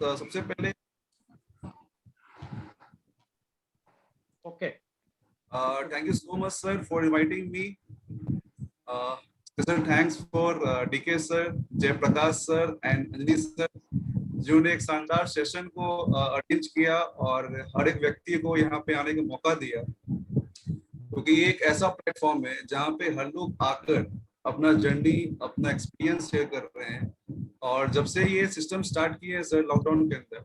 सबसे पहले Okay. thank you so much, sir, for inviting me. Special thanks for DK sir, Jay Prakash sir, and Anjali sir, जिन्होंने एक शानदार session को arrange किया और हर एक व्यक्ति को यहाँ पे आने का मौका दिया, क्योंकि ये एक ऐसा प्लेटफॉर्म है जहाँ पे हर लोग आकर अपना जर्नी, अपना एक्सपीरियंस शेयर कर रहे हैं। और जब से ये सिस्टम स्टार्ट किए हैं सर लॉकडाउन के अंदर,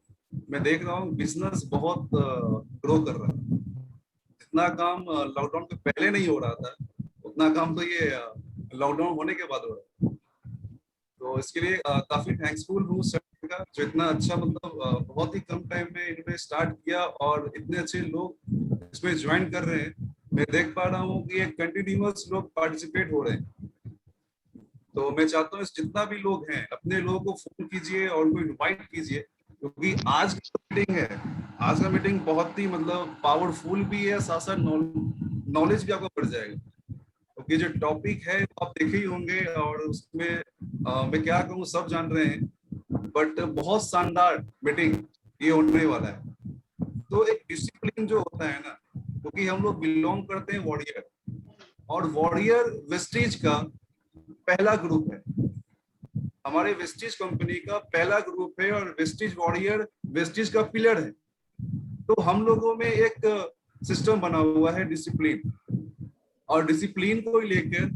मैं देख रहा हूँ बिजनेस बहुत ग्रो कर रहा है। जितना काम लॉकडाउन के पहले नहीं हो रहा था, उतना काम तो ये लॉकडाउन होने के बाद हो रहा है। तो इसके लिए काफी थैंक्सफुल हूँ सर का, जो इतना अच्छा मतलब बहुत ही कम टाइम में इन्होंने स्टार्ट किया और इतने अच्छे लोग इसमें ज्वाइन कर रहे हैं। मैं देख पा रहा हूँ कि एक कंटिन्यूअस लोग पार्टिसिपेट हो रहे हैं। तो मैं चाहता हूँ जितना भी लोग हैं अपने लोगों को फोन कीजिए और उनको इनवाइट कीजिए, क्योंकि आज की मीटिंग है, आज का मीटिंग बहुत ही मतलब पावरफुल भी है, साथ साथ नॉलेज भी आपको बढ़ जाएगा। क्योंकि जो टॉपिक है आप देखे ही होंगे और उसमें मैं क्या कहूँ सब जान रहे हैं, बट बहुत शानदार मीटिंग ये होने वाला है। तो एक डिसिप्लिन जो होता है ना, क्योंकि हम लोग बिलोंग करते हैं वॉरियर, और वॉरियर वेस्टीज का पहला ग्रुप है, हमारे वेस्टीज कंपनी का पहला ग्रुप है, और वेस्टीज वॉरियर वेस्टीज का पिलर है। तो हम लोगों में एक सिस्टम बना हुआ है डिसिप्लिन, और डिसिप्लिन को लेकर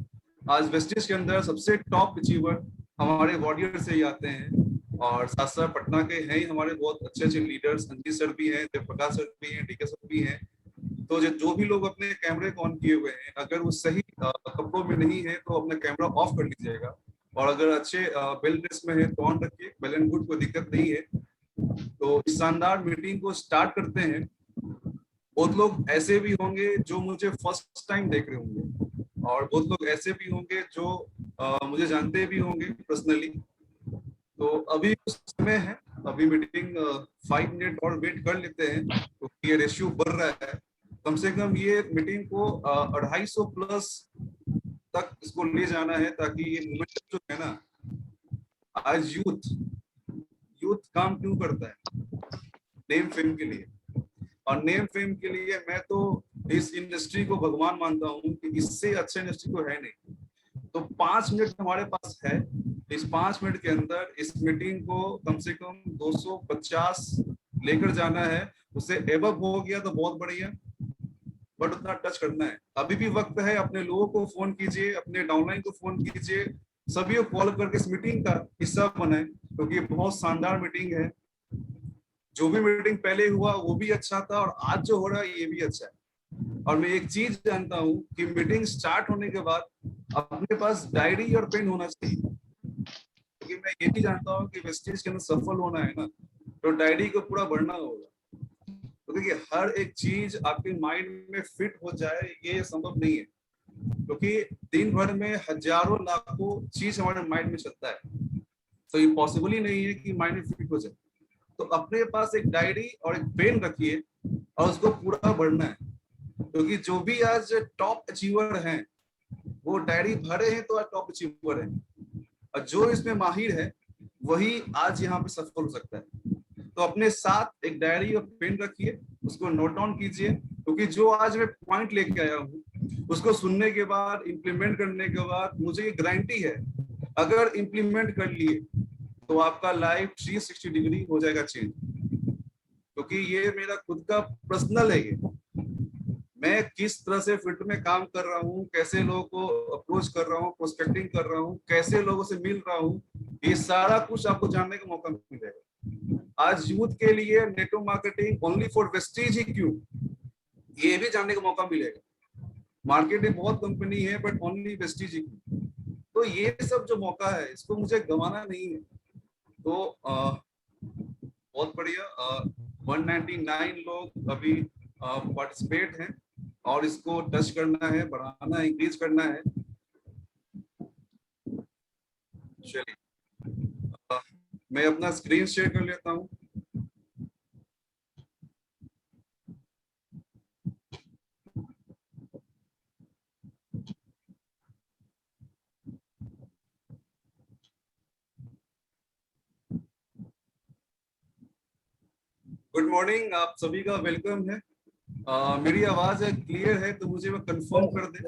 आज वेस्टीज के अंदर सबसे टॉप अचीवर हमारे वॉरियर से ही आते हैं। और साथ साथ पटना के हैं ही हमारे बहुत अच्छे अच्छे लीडर्स, संजीव सर भी हैं, जयप्रकाश सर भी हैं, डीके सर भी हैं। तो जो भी लोग अपने कैमरे को ऑन किए हुए हैं, अगर वो सही कपड़ों में नहीं है तो अपना कैमरा ऑफ कर लीजिएगा, और अगर अच्छे वेल ड्रेस में है तो ऑन रखिए, वेल एंड गुड, कोई दिक्कत नहीं है। तो इस शानदार मीटिंग को स्टार्ट करते हैं। बहुत लोग ऐसे भी होंगे जो मुझे फर्स्ट टाइम देख रहे होंगे, और बहुत लोग ऐसे भी होंगे जो मुझे जानते भी होंगे पर्सनली। तो अभी कुछ समय है, अभी मीटिंग 5 मिनट और वेट कर लेते हैं, क्योंकि तो ये रेशियो बढ़ रहा है। कम से कम ये मीटिंग को 250 प्लस तक इसको ले जाना है, ताकि ये मोमेंटम जो है ना, आज यूथ यूथ काम क्यों करता है? नेम फेम के लिए। और नेम फेम के लिए मैं तो इस इंडस्ट्री को भगवान मानता हूँ कि इससे अच्छा इंडस्ट्री तो है नहीं। तो 5 मिनट हमारे पास है, इस 5 मिनट के अंदर इस मीटिंग को कम से कम 250 लेकर जाना है। उससे एबव हो गया तो बहुत बढ़िया, बट उतना टच करना है। अभी भी वक्त है, अपने लोगों को फोन कीजिए, अपने डाउनलाइन को फोन कीजिए, सभी को कॉल करके इस मीटिंग का हिस्सा बनाए, क्योंकि ये बहुत शानदार मीटिंग है। जो भी मीटिंग पहले हुआ वो भी अच्छा था, और आज जो हो रहा है ये भी अच्छा है। और मैं एक चीज जानता हूँ कि मीटिंग स्टार्ट होने के बाद अपने पास डायरी और पेन होना चाहिए, क्योंकि मैं ये भी जानता हूँ कि वेस्टेज के अंदर सफल होना है ना, तो डायरी को पूरा भरना होगा। तो देखिए, हर एक चीज आपके माइंड में फिट हो जाए ये संभव नहीं है, क्योंकि दिन भर में हजारों लाखों चीज हमारे माइंड में चलता है। तो ये पॉसिबल ही नहीं है कि माइंड में फिट हो जाए। तो अपने पास एक डायरी और एक पेन रखिए और उसको पूरा भरना है, क्योंकि जो भी आज टॉप अचीवर हैं वो डायरी भरे हैं तो आज टॉप अचीवर हैं, और जो इसमें माहिर है वही आज यहाँ पे सफल हो सकता है। तो अपने साथ एक डायरी और पेन रखिए, उसको नोट डाउन कीजिए, क्योंकि जो आज मैं पॉइंट लेके आया हूँ उसको सुनने के बाद, इम्प्लीमेंट करने के बाद मुझे ये गारंटी है, अगर इम्प्लीमेंट कर लिए तो आपका लाइफ 360 डिग्री हो जाएगा चेंज। क्योंकि ये मेरा खुद का पर्सनल है, ये मैं किस तरह से फील्ड में काम कर रहा हूँ, कैसे लोगों को अप्रोच कर रहा हूँ, प्रोस्पेक्टिंग कर रहा हूँ, कैसे लोगों से मिल रहा हूँ, ये सारा कुछ आपको जानने का मौका मिलेगा। आज यूथ के लिए network marketing only for Vestige ही क्यों, ये भी जानने का मौका मिलेगा। मार्केट में बहुत कंपनी है बट ओनली वेस्टीज ही क्यों। तो ये सब जो मौका है इसको मुझे गंवाना नहीं है। तो बहुत बढ़िया, 199 लोग अभी पार्टिसिपेट हैं, और इसको टच करना है, बढ़ाना है, इंक्रीज करना है। चलिए, मैं अपना स्क्रीन शेयर कर लेता हूँ। गुड मॉर्निंग, आप सभी का वेलकम है। मेरी आवाज क्लियर है तो मुझे वो कंफर्म कर दे।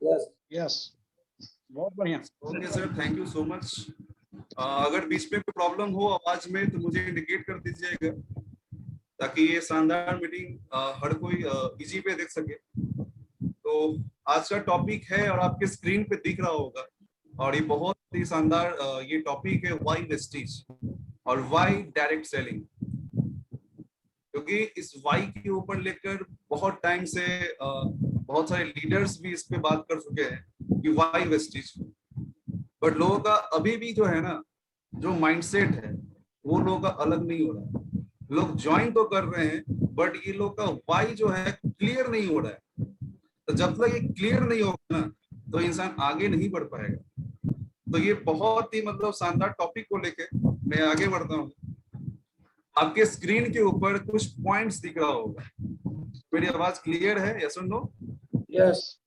यस यस, बहुत बढ़िया। Okay sir, thank you so much. अगर बीच में कोई प्रॉब्लम हो आवाज में तो मुझे इंडिकेट कर दीजिएगा, ताकि ये शानदार मीटिंग हर कोई इजी पे देख सके। तो आज का टॉपिक है और आपके स्क्रीन पे दिख रहा होगा, और ये बहुत ही शानदार ये टॉपिक है, वाई वेस्टीज और वाई डायरेक्ट सेलिंग। क्योंकि इस वाई के ऊपर लेकर बहुत टाइम से बहुत सारे लीडर्स भी इस पे बात कर चुके हैं कि वाई वेस्टीज। बट लोगों का अभी भी जो है ना, जो माइंडसेट है वो लोगों का अलग नहीं हो रहा। लोग ज्वाइन तो कर रहे हैं बट ये लोग का वाई जो है क्लियर नहीं हो रहा है। तो जब तक ये क्लियर नहीं होगा ना तो इंसान आगे नहीं बढ़ पाएगा। तो ये बहुत ही मतलब शानदार टॉपिक को लेके मैं आगे बढ़ता हूँ। आपके स्क्रीन के ऊपर कुछ पॉइंट्स दिख रहा होगा। मेरी आवाज क्लियर है? यस और नो? Yes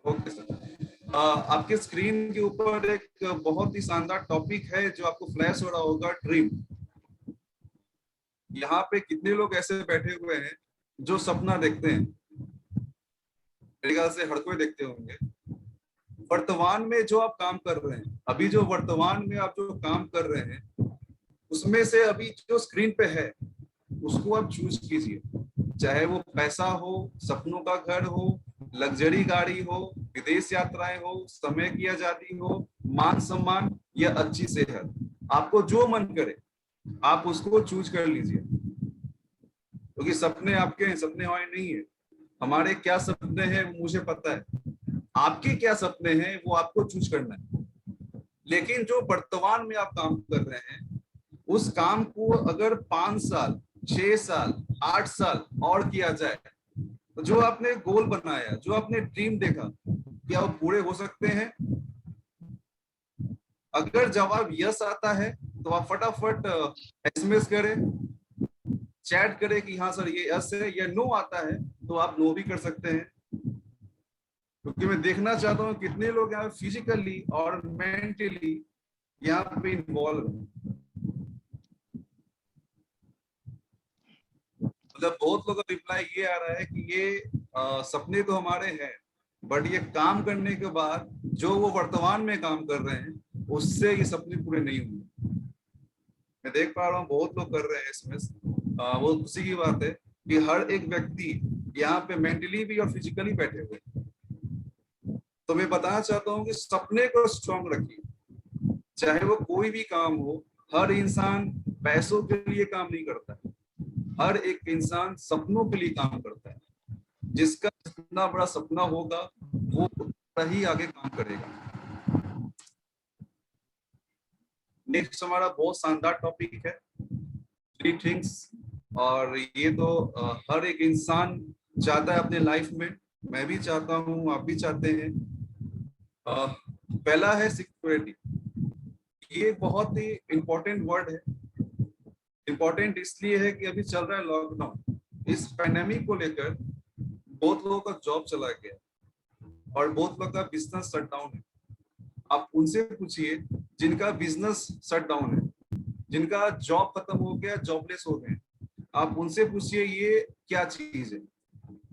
okay sir. आपके स्क्रीन के ऊपर एक बहुत ही शानदार टॉपिक है जो आपको फ्लैश हो रहा होगा, ड्रीम। यहाँ पे कितने लोग ऐसे बैठे हुए हैं जो सपना देखते हैं? मेरे ख्याल से हर कोई देखते होंगे। वर्तमान में जो आप काम कर रहे हैं, अभी जो वर्तमान में आप जो काम कर रहे हैं, उसमें से अभी जो स्क्रीन पे है उसको आप चूज कीजिए। चाहे वो पैसा हो, सपनों का घर हो, लग्जरी गाड़ी हो, विदेश यात्राएं हो, समय की आजादी हो, मान सम्मान या अच्छी सेहत, आपको जो मन करे आप उसको चूज कर लीजिए। क्योंकि सपने आपके हैं, सपने हमारे नहीं है। हमारे क्या सपने हैं वो मुझे पता है, आपके क्या सपने हैं वो आपको चूज करना है। लेकिन जो वर्तमान में आप काम कर रहे हैं उस काम को अगर 5 साल, 6 साल, 8 साल और किया जाए तो जो आपने गोल बनाया, जो आपने ड्रीम देखा, क्या वो पूरे हो सकते हैं? अगर जवाब यस आता है तो आप फटाफट एसएमएस करें, चैट करें कि हाँ सर ये यस है, या नो आता है तो आप नो भी कर सकते हैं। क्योंकि मैं देखना चाहता हूँ कितने लोग यहाँ फिजिकली और मेंटली यहाँ पे इन्वॉल्व हैं। मतलब बहुत लोगों का रिप्लाई ये आ रहा है कि ये सपने तो हमारे हैं बट ये काम करने के बाद जो वो वर्तमान में काम कर रहे हैं उससे ये सपने पूरे नहीं हुए। मैं देख पा रहा हूँ बहुत लोग कर रहे हैं इसमें। वो खुशी की बात है कि हर एक व्यक्ति यहाँ पे मेंटली भी और फिजिकली बैठे हुए। तो मैं बताना चाहता हूँ कि सपने को स्ट्रॉन्ग रखिए, चाहे वो कोई भी काम हो। हर इंसान पैसों के लिए काम नहीं करता है, हर एक इंसान सपनों के लिए काम करता है। जिसका जितना बड़ा सपना होगा वो उतना ही आगे काम करेगा। नेक्स्ट हमारा बहुत शानदार टॉपिक है, 3 थिंग्स। और ये तो हर एक इंसान चाहता है अपने लाइफ में, मैं भी चाहता हूँ, आप भी चाहते हैं। पहला है सिक्योरिटी। ये बहुत ही इंपॉर्टेंट वर्ड है। इंपॉर्टेंट इसलिए है कि अभी चल रहा है लॉकडाउन। इस पैंडेमिक को लेकर बहुत लोगों का जॉब चला गया और बहुत लोगों का बिजनेस शट डाउन है। आप उनसे पूछिए जिनका बिजनेस शट डाउन है, जिनका जॉब खत्म हो गया, जॉबलेस हो गए, आप उनसे पूछिए ये क्या चीज है।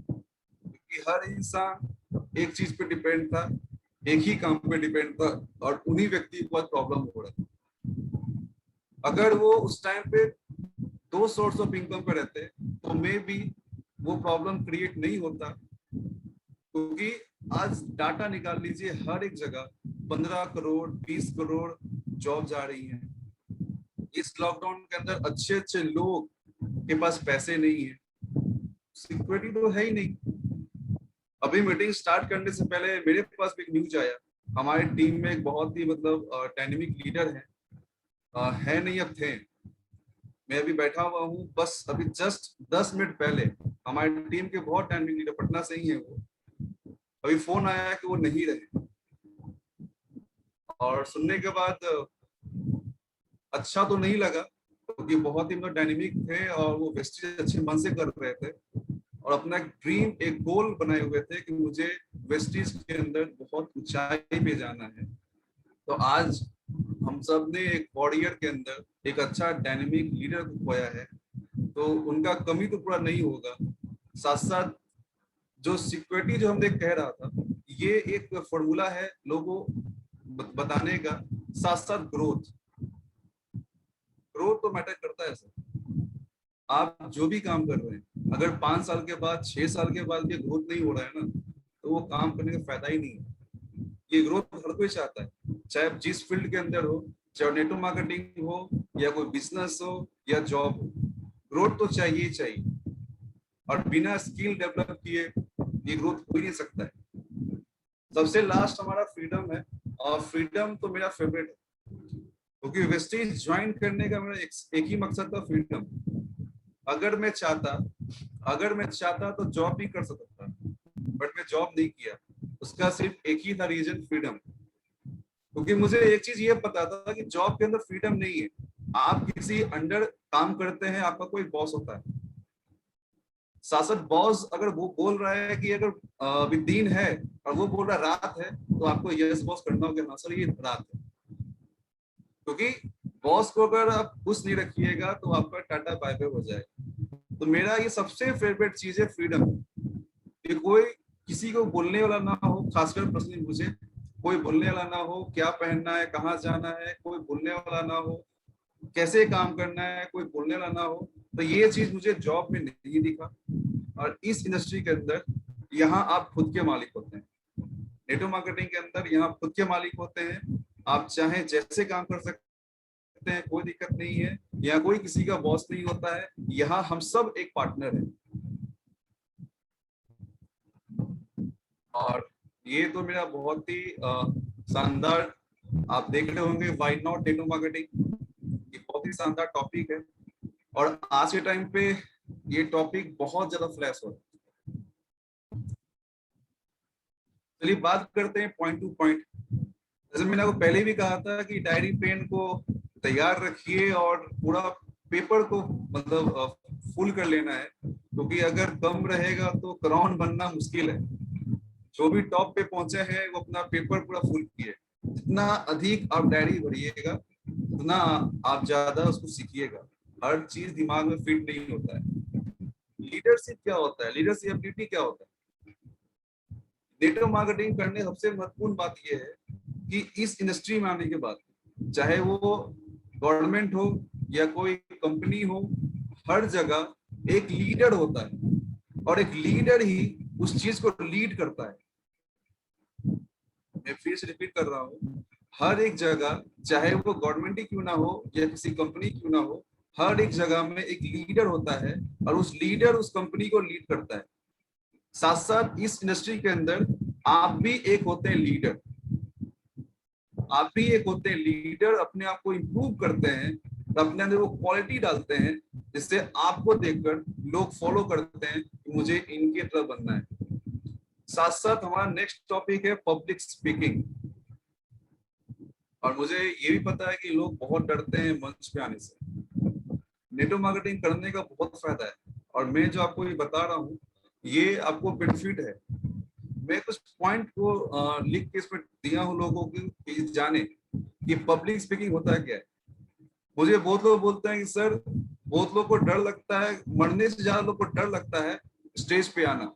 क्योंकि हर इंसान एक चीज पे डिपेंड था, एक ही काम पे डिपेंड था, और उन्हीं व्यक्ति को आज प्रॉब्लम हो रहा था। अगर वो उस टाइम पे 2 सोर्स ऑफ इनकम पे रहते तो मे बी वो प्रॉब्लम क्रिएट नहीं होता। क्योंकि आज डाटा निकाल लीजिए, हर एक जगह 15 करोड़ 20 करोड़ जॉब जा रही हैं। इस लॉकडाउन के अंदर अच्छे अच्छे लोग के पास पैसे नहीं है, सिक्योरिटी तो है ही नहीं। अभी मीटिंग स्टार्ट करने से पहले मेरे पास भी एक न्यूज आया। हमारी टीम में एक बहुत ही मतलब डायनेमिक लीडर है नहीं, अब थे। मैं अभी बैठा हुआ हूँ, बस अभी जस्ट 10 मिनट पहले हमारी टीम के बहुत डायनेमिक लीडर, पटना से ही है वो, अभी फोन आया कि वो नहीं रहे। और सुनने के बाद अच्छा तो नहीं लगा, क्योंकि बहुत ही डायनेमिक थे और वो वेस्टेज अच्छे मन से कर रहे थे और अपना एक ड्रीम, एक गोल बनाए हुए थे कि मुझे वेस्टेज के अंदर बहुत ऊंचाई पे जाना है। तो आज हम सब ने एक वॉरियर के अंदर एक अच्छा डायनेमिक लीडर को खोया है। तो उनका कमी तो पूरा नहीं होगा। साथ साथ जो सिक्योरिटी जो हमने कह रहा था, ये एक फॉर्मूला है लोगों को बताने का। साथ साथ ग्रोथ, ग्रोथ तो मैटर करता है सर। आप जो भी काम कर रहे हैं, अगर 5 साल के बाद 6 साल के बाद भी ग्रोथ नहीं हो रहा है ना, तो वो काम करने का फायदा ही नहीं है। ये ग्रोथ हर कोई चाहता है, चाहे आप जिस फील्ड के अंदर हो, चाहे नेटवर्क मार्केटिंग हो या कोई बिजनेस हो या जॉब हो, ग्रोथ तो चाहिए ही चाहिए। और बिना स्किल डेवलप किए ये ग्रोथ हो ही नहीं सकता है। सबसे लास्ट हमारा फ्रीडम है, और फ्रीडम तो मेरा फेवरेट है, क्योंकि वेस्टेज ज्वाइन करने का मेरा एक ही मकसद था, फ्रीडम। अगर मैं चाहता तो जॉब भी कर सकता था, बट मैं जॉब नहीं किया। उसका सिर्फ एक ही था रीजन, फ्रीडम। क्योंकि मुझे एक चीज ये पता था कि जॉब के अंदर फ्रीडम नहीं है। आप किसी अंडर काम करते हैं, आपका कोई बॉस होता है। साथ बॉस अगर वो बोल रहा है कि अगर अभी दिन है और वो बोल रहा है रात है, तो आपको यस बॉस करना होगा, हाँ सर ये रात है। क्योंकि बॉस को अगर आप खुश नहीं रखिएगा तो आपका टाटा बाय बाय हो जाएगा। तो मेरा ये सबसे फेवरेट चीज है, फ्रीडम। कि कोई किसी को बोलने वाला ना हो, खासकर पर्सनली मुझे कोई बोलने वाला ना हो, क्या पहनना है, कहाँ जाना है, कोई बोलने वाला ना हो, कैसे काम करना है, कोई बोलने वाला ना हो। तो ये चीज मुझे जॉब में नहीं दिखा। और इस इंडस्ट्री के अंदर यहाँ आप खुद के मालिक होते हैं। नेटवर्क मार्केटिंग के अंदर यहाँ खुद के मालिक होते हैं। आप चाहे जैसे काम कर सकते हैं, कोई दिक्कत नहीं है। यहाँ कोई किसी का बॉस नहीं होता है, यहाँ हम सब एक पार्टनर हैं। और ये तो मेरा बहुत ही शानदार, आप देख रहे होंगे, व्हाई नॉट नेटवर्क मार्केटिंग, ये बहुत ही शानदार टॉपिक है। और आज के टाइम पे ये टॉपिक बहुत ज्यादा फ्लैश हो रहा है। चलिए बात करते हैं पॉइंट टू पॉइंट। जैसे मैंने आपको पहले भी कहा था कि डायरी पेन को तैयार रखिए और पूरा पेपर को मतलब फुल कर लेना है, क्योंकि अगर कम रहेगा तो क्राउन बनना मुश्किल है। जो भी टॉप पे पहुंचे हैं वो अपना पेपर पूरा फुल किए। जितना अधिक आप डायरी भरिएगा उतना आप ज्यादा उसको सीखिएगा। हर चीज दिमाग में फिट नहीं होता है। लीडरशिप क्या होता है, लीडरशिप एबिलिटी क्या होता है। नेटवर्क मार्केटिंग करने सबसे महत्वपूर्ण बात यह है कि इस इंडस्ट्री में आने के बाद, चाहे वो गवर्नमेंट हो या कोई कंपनी हो, हर जगह एक लीडर होता है, और एक लीडर ही उस चीज को लीड करता है। मैं फिर से रिपीट कर रहा हूँ, हर एक जगह, चाहे वो गवर्नमेंट ही क्यों ना हो या किसी कंपनी क्यों ना हो, हर एक जगह में एक लीडर होता है, और उस लीडर उस कंपनी को लीड करता है। साथ साथ इस इंडस्ट्री के अंदर आप भी एक होते हैं लीडर। आप भी एक होते हैं लीडर, अपने आप को इम्प्रूव करते हैं, अपने अंदर वो क्वालिटी डालते हैं जिससे आपको देखकर लोग फॉलो करते हैं कि मुझे इनके तरह बनना है। साथ साथ हमारा नेक्स्ट टॉपिक है पब्लिक स्पीकिंग। और मुझे ये भी पता है कि लोग बहुत डरते हैं मंच पे आने से। नेटवर्क मार्केटिंग करने का बहुत फायदा है, और मैं जो आपको ये बता रहा हूँ ये आपको बेनिफिट है। मैं कुछ पॉइंट को लिख के इसमें दिया हूँ लोगों को कि जाने कि पब्लिक स्पीकिंग होता है क्या है। मुझे बहुत लोग बोलते हैं कि सर, बहुत लोग को डर लगता है, मरने से ज्यादा लोग को डर लगता है स्टेज पे आना।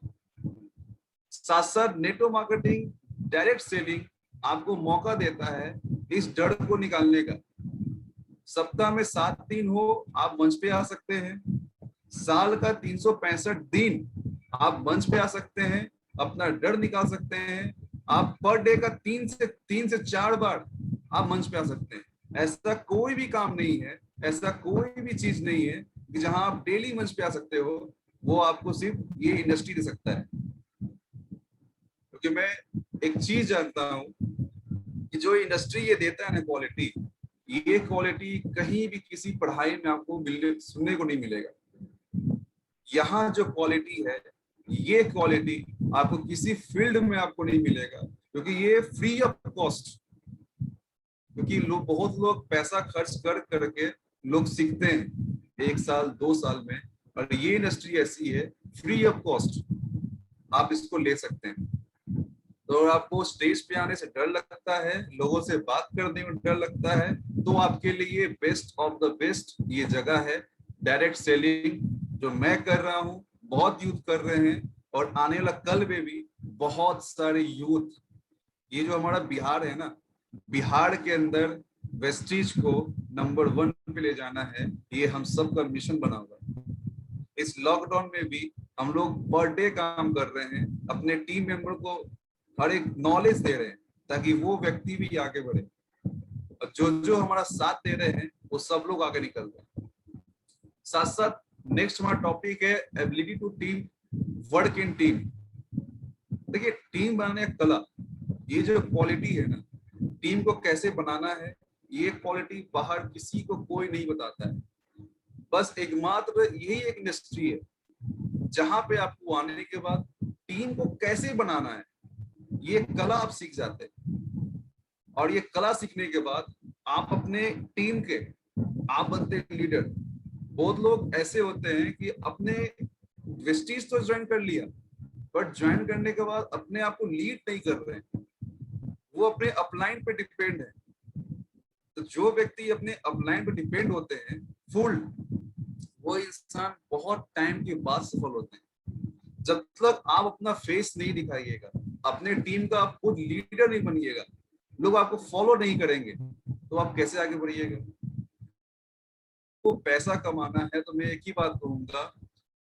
साथ साथ नेटवर्क मार्केटिंग, डायरेक्ट सेलिंग आपको मौका देता है इस डर को निकालने का। सप्ताह में 7 दिन हो आप मंच पे आ सकते हैं, साल का 365 दिन आप मंच पे आ सकते हैं, अपना डर निकाल सकते हैं। आप पर डे का 3 से 4 बार आप मंच पे आ सकते हैं। ऐसा कोई भी काम नहीं है, ऐसा कोई भी चीज नहीं है कि जहां आप डेली मंच पे आ सकते हो। वो आपको सिर्फ ये इंडस्ट्री दे सकता है। क्योंकि मैं एक चीज जानता हूं कि जो इंडस्ट्री ये देता है ना क्वालिटी, ये क्वालिटी कहीं भी किसी पढ़ाई में आपको मिलने सुनने को नहीं मिलेगा। यहाँ जो क्वालिटी है, ये क्वालिटी आपको किसी फील्ड में आपको नहीं मिलेगा, क्योंकि ये फ्री ऑफ कॉस्ट। क्योंकि लोग, बहुत लोग पैसा खर्च कर करके लोग सीखते हैं 1 साल 2 साल में, और ये इंडस्ट्री ऐसी है फ्री ऑफ कॉस्ट, आप इसको ले सकते हैं। तो आपको स्टेज पे आने से डर लगता है, लोगों से बात करने में डर लगता है, तो आपके लिए बेस्ट ऑफ द बेस्ट ये जगह है। डायरेक्ट सेलिंग जो मैं कर रहा हूँ, बहुत यूथ कर रहे हैं, और आने वाला कल में भी बहुत सारे यूथ, ये जो हमारा बिहार है ना, बिहार के अंदर वेस्टीज को नंबर 1 पे ले जाना है, ये हम सब का मिशन बना हुआ है। इस लॉकडाउन में भी हम लोग पर डे काम कर रहे हैं, अपने टीम मेंबर को हर एक नॉलेज दे रहे हैं ताकि वो व्यक्ति भी आगे बढ़े, और जो जो हमारा साथ दे रहे हैं वो सब लोग आगे निकल रहे हैं। साथ साथ नेक्स्ट हमारा टॉपिक है ability to team work in team. देखिए, टीम बनाने का कला, ये जो क्वालिटी है ना, टीम को कैसे बनाना है, ये क्वालिटी बाहर किसी को कोई नहीं बताता है। बस एकमात्र यही एक इंडस्ट्री है जहां पे आपको आने के बाद टीम को कैसे बनाना है, ये कला आप सीख जाते हैं। और ये कला सीखने के बाद आप अपने टीम के आप बनते हैं लीडर। बहुत लोग ऐसे होते हैं कि अपने वेस्टीज तो ज्वाइन कर लिया, बट ज्वाइन करने के बाद अपने आप को लीड नहीं कर रहे हैं, वो अपने अपलाइन पे डिपेंड है। तो जो व्यक्ति अपने अपलाइन पे डिपेंड होते हैं फुल, वो इंसान बहुत टाइम के बाद सफल होते हैं। जब तक आप अपना फेस नहीं दिखाइएगा, अपने टीम का आप खुद लीडर नहीं बनिएगा, लोग आपको फॉलो नहीं करेंगे, तो आप कैसे आगे बढ़िएगा। तो पैसा कमाना है तो मैं एक ही बात कहूंगा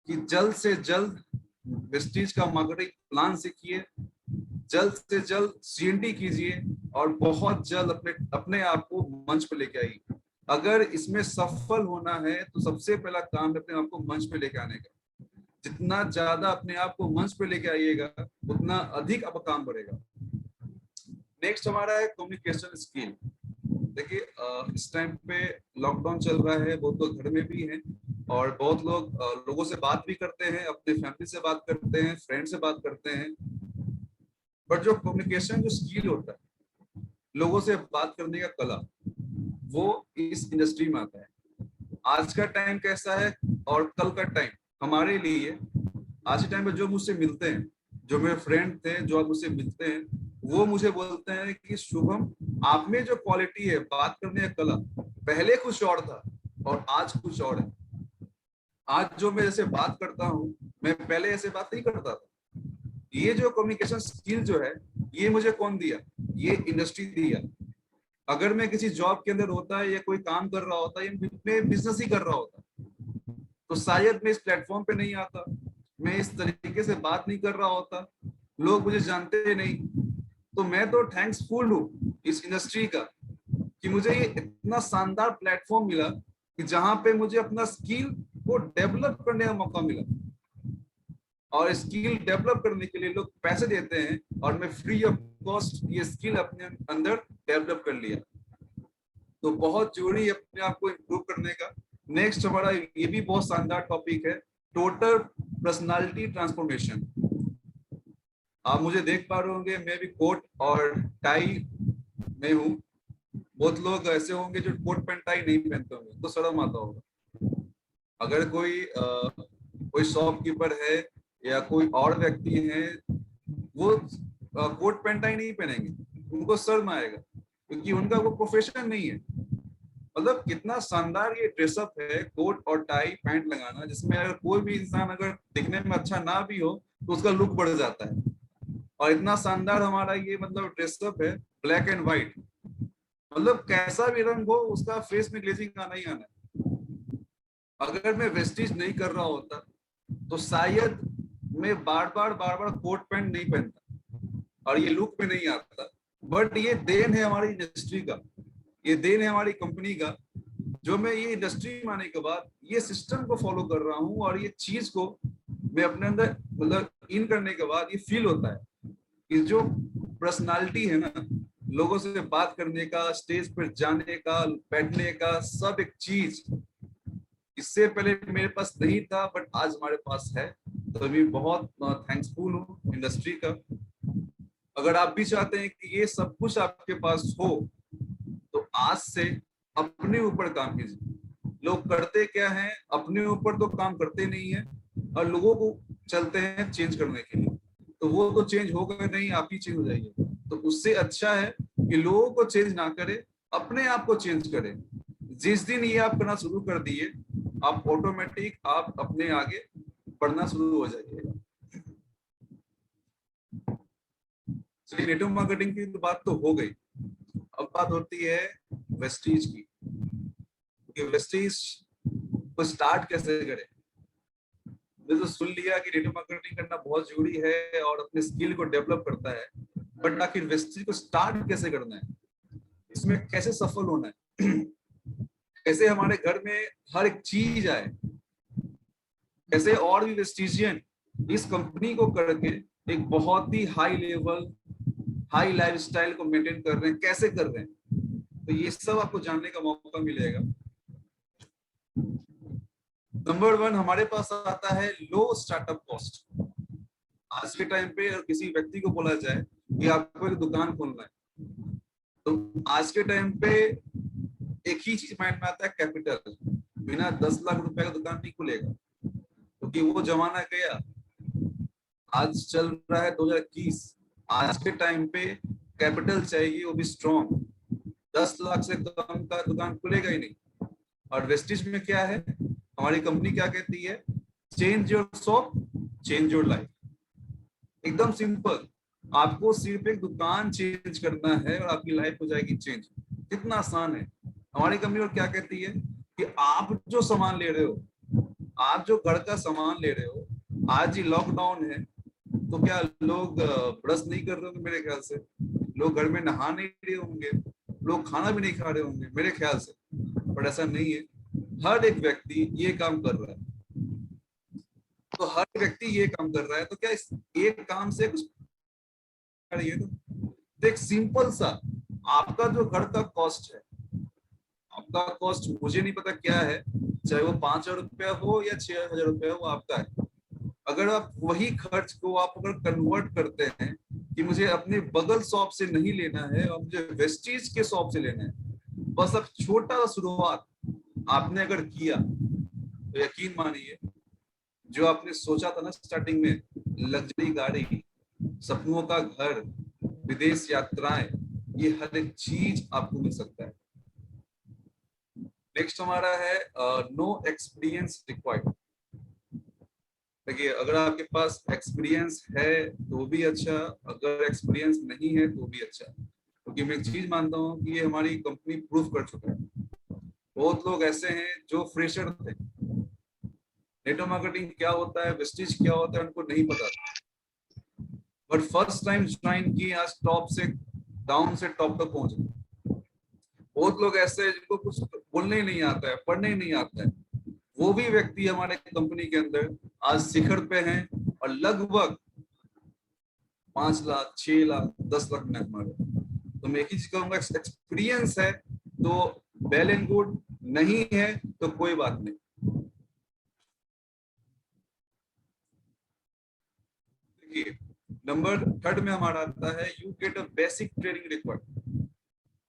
कि जल्द से जल्द वेस्टीज का मार्केटिंग प्लान सीखिए, जल्द से जल्द CNT कीजिए, और बहुत जल्द अपने आप को मंच पे लेके आइए। अगर इसमें सफल होना है तो सबसे पहला काम है अपने आप को मंच पे लेके आने का। जितना ज्यादा अपने आप को मंच पे लेके आइएगा, उतना अधिक आपका काम बढ़ेगा। नेक्स्ट हमारा है कम्युनिकेशन स्किल। देखिए, इस टाइम पे लॉकडाउन चल रहा है, बहुत लोग घर में भी हैं, और बहुत लोग लोगों से बात भी करते हैं, अपने फैमिली से बात करते हैं, फ्रेंड से बात करते हैं, बट जो कम्युनिकेशन जो स्किल होता है, लोगों से बात करने का कला, वो इस इंडस्ट्री में आता है। आज का टाइम कैसा है और कल का टाइम हमारे लिए, आज के टाइम में जो मुझसे मिलते हैं, जो मेरे फ्रेंड थे, जो आप मुझसे मिलते हैं, वो मुझे बोलते हैं कि शुभम, आप में जो क्वालिटी है बात करने का कला, पहले कुछ और था और आज कुछ और है। आज जो मैं जैसे बात करता हूँ, मैं पहले ऐसे बात नहीं करता था। ये जो कम्युनिकेशन स्किल जो है, ये मुझे कौन दिया? ये इंडस्ट्री दिया। अगर मैं किसी जॉब के अंदर होता या कोई काम कर रहा होता या मैं बिजनेस ही कर रहा होता, तो शायद मैं इस प्लेटफॉर्म पे नहीं आता, मैं इस तरीके से बात नहीं कर रहा होता, लोग मुझे जानते नहीं। तो मैं तो थैंक्सफुल हूँ इस इंडस्ट्री का कि मुझे ये इतना शानदार प्लेटफॉर्म मिला कि जहां पे मुझे अपना स्किल को डेवलप करने का मौका मिला, और स्किल डेवलप करने के लिए लोग पैसे देते हैं, और मैं फ्री ऑफ कॉस्ट ये स्किल अपने अंदर डेवलप कर लिया। तो बहुत जरूरी है अपने आप को इम्प्रूव करने का। नेक्स्ट हमारा ये भी बहुत शानदार टॉपिक है, टोटल पर्सनालिटी ट्रांसफॉर्मेशन। आप मुझे देख पा रहे होंगे, मैं भी कोट और टाई में हूँ। बहुत लोग ऐसे होंगे जो कोट पैंट टाई नहीं पहनते होंगे, तो शर्म आता होगा। अगर कोई शॉपकीपर है या कोई और व्यक्ति है, वो कोट पैंट टाई नहीं पहनेंगे, उनको शर्म आएगा, क्योंकि उनका वो प्रोफेशन नहीं है। मतलब कितना शानदार ये ड्रेसअप है, कोट और टाई पैंट लगाना, जिसमें अगर कोई भी इंसान अगर दिखने में अच्छा ना भी हो तो उसका लुक बढ़ जाता है। और इतना शानदार हमारा ये मतलब ड्रेसअप है, ब्लैक एंड व्हाइट, मतलब कैसा भी रंग हो उसका फेस में ग्लेजिंग आना ही आना है। अगर मैं वेस्टीज नहीं कर रहा होता तो शायद मैं बार बार कोट पैंट नहीं पहनता और ये लुक में नहीं आता। बट ये देन है हमारी इंडस्ट्री का, ये देन है हमारी कंपनी का, जो मैं ये इंडस्ट्री में आने के बाद ये सिस्टम को फॉलो कर रहा हूँ, और ये चीज को मैं अपने अंदर मतलब इन करने के बाद ये फील होता है कि जो पर्सनालिटी है ना, लोगों से बात करने का, स्टेज पर जाने का, बैठने का, सब एक चीज इससे पहले मेरे पास नहीं था, बट आज हमारे पास है। तो अभी बहुत थैंक्सफुल हूँ इंडस्ट्री का। अगर आप भी चाहते हैं कि ये सब कुछ आपके पास हो, तो आज से अपने ऊपर काम कीजिए। लोग करते क्या है, अपने ऊपर तो काम करते नहीं है और लोगों को चलते हैं चेंज करने के लिए, तो वो तो चेंज होगा नहीं, आप ही चेंज हो जाइए। तो उससे अच्छा है कि लोगों को चेंज ना करे, अपने आप को चेंज करें। जिस दिन ये आप करना शुरू कर दिए, आप ऑटोमेटिक आप अपने आगे बढ़ना शुरू हो जाइएगा। चलिए, नेटवर्क मार्केटिंग की तो बात तो हो गई। अब बात होती है वेस्टीज की कि वेस्टीज को स्टार्ट कैसे करें। मैंने तो सुन लिया कि नेटवर्क मार्केटिंग करना बहुत जरूरी है और अपने स्किल को डेवलप करता है, बट आखिर वेस्टीज को स्टार्ट कैसे करना है, इसमें कैसे सफल होना है, कैसे हमारे घर में हर एक चीज आए, कैसे और भी वेस्टिजियन इस कंपनी को करके एक बहुत ही हाई लेवल हाई लाइफस्टाइल को मेंटेन कर रहे हैं, कैसे कर रहे हैं, तो ये सब आपको जानने का मौका मिलेगा। नंबर 1 हमारे पास आता है लो स्टार्टअप कॉस्ट। आज के टाइम पे अगर किसी व्यक्ति को बोला जाए कि आपको एक दुकान खोलना है, तो आज के टाइम पे एक ही चीज माइंड में आता है, कैपिटल। बिना 10 लाख रुपए का दुकान नहीं खुलेगा, क्योंकि वो जमाना गया। आज चल रहा है 2021। आज के टाइम पे कैपिटल चाहिए, वो भी स्ट्रॉन्ग। 10 लाख से कम का दुकान खुलेगा ही नहीं। और वेस्टिज में क्या है, हमारी कंपनी क्या कहती है, change your shop change your life. एकदम सिंपल, आपको सिर्फ एक दुकान चेंज करना है और आपकी लाइफ हो जाएगी चेंज। कितना आसान है। हमारी कंपनी और क्या कहती है कि आप जो सामान ले रहे हो, आप जो घर का सामान ले रहे हो, आज ही लॉकडाउन है तो क्या लोग ब्रश नहीं कर रहे होंगे? मेरे ख्याल से लोग घर में नहा नहीं रहे होंगे, लोग खाना भी नहीं खा रहे होंगे मेरे ख्याल से। बट ऐसा नहीं है, हर एक व्यक्ति ये काम कर रहा है। तो हर व्यक्ति ये काम कर रहा है, तो क्या इस एक काम से कुछ करिए। तो एक सिंपल सा, आपका जो घर का कॉस्ट है, आपका कॉस्ट मुझे नहीं पता क्या है, चाहे वो 5,000 रुपया हो या 6,000 रुपया हो, वो आपका है। अगर आप वही खर्च को आप अगर कन्वर्ट करते हैं कि मुझे अपने बगल शॉप से नहीं लेना है और मुझे वेस्टीज के शॉप से लेना है, बस अब छोटा सा शुरुआत आपने अगर किया तो यकीन मानिए, जो आपने सोचा था ना स्टार्टिंग में, लग्जरी गाड़ी, सपनों का घर, विदेश यात्राएं, ये हर एक चीज आपको मिल सकता है। नेक्स्ट हमारा है नो एक्सपीरियंस रिक्वायर्ड। देखिए, अगर आपके पास एक्सपीरियंस है तो भी अच्छा, अगर एक्सपीरियंस नहीं है तो भी अच्छा, क्योंकि मैं एक चीज मानता हूँ कि ये हमारी कंपनी प्रूफ कर चुका है। बहुत लोग ऐसे हैं जो फ्रेशर थे, नेटवर्क मार्केटिंग क्या होता है, वेस्टिज क्या होता है, उनको नहीं पता था, बट फर्स्ट टाइम ज्वाइन किए, आज टॉप से डाउन से टॉप तक पहुंच गए। बहुत लोग ऐसे हैं जिनको कुछ बोलने ही नहीं आता है, पढ़ने ही नहीं आता है, वो भी व्यक्ति हमारे कंपनी के अंदर आज शिखर पे हैं और लगभग 5 लाख 6 लाख 10 लाख में हमारे। तो मैं एक ही चीज कहूंगा, एक्सपीरियंस है तो वेल एंड गुड, नहीं है तो कोई बात नहीं। देखिए, नंबर 3 में हमारा आता है you get a basic training required.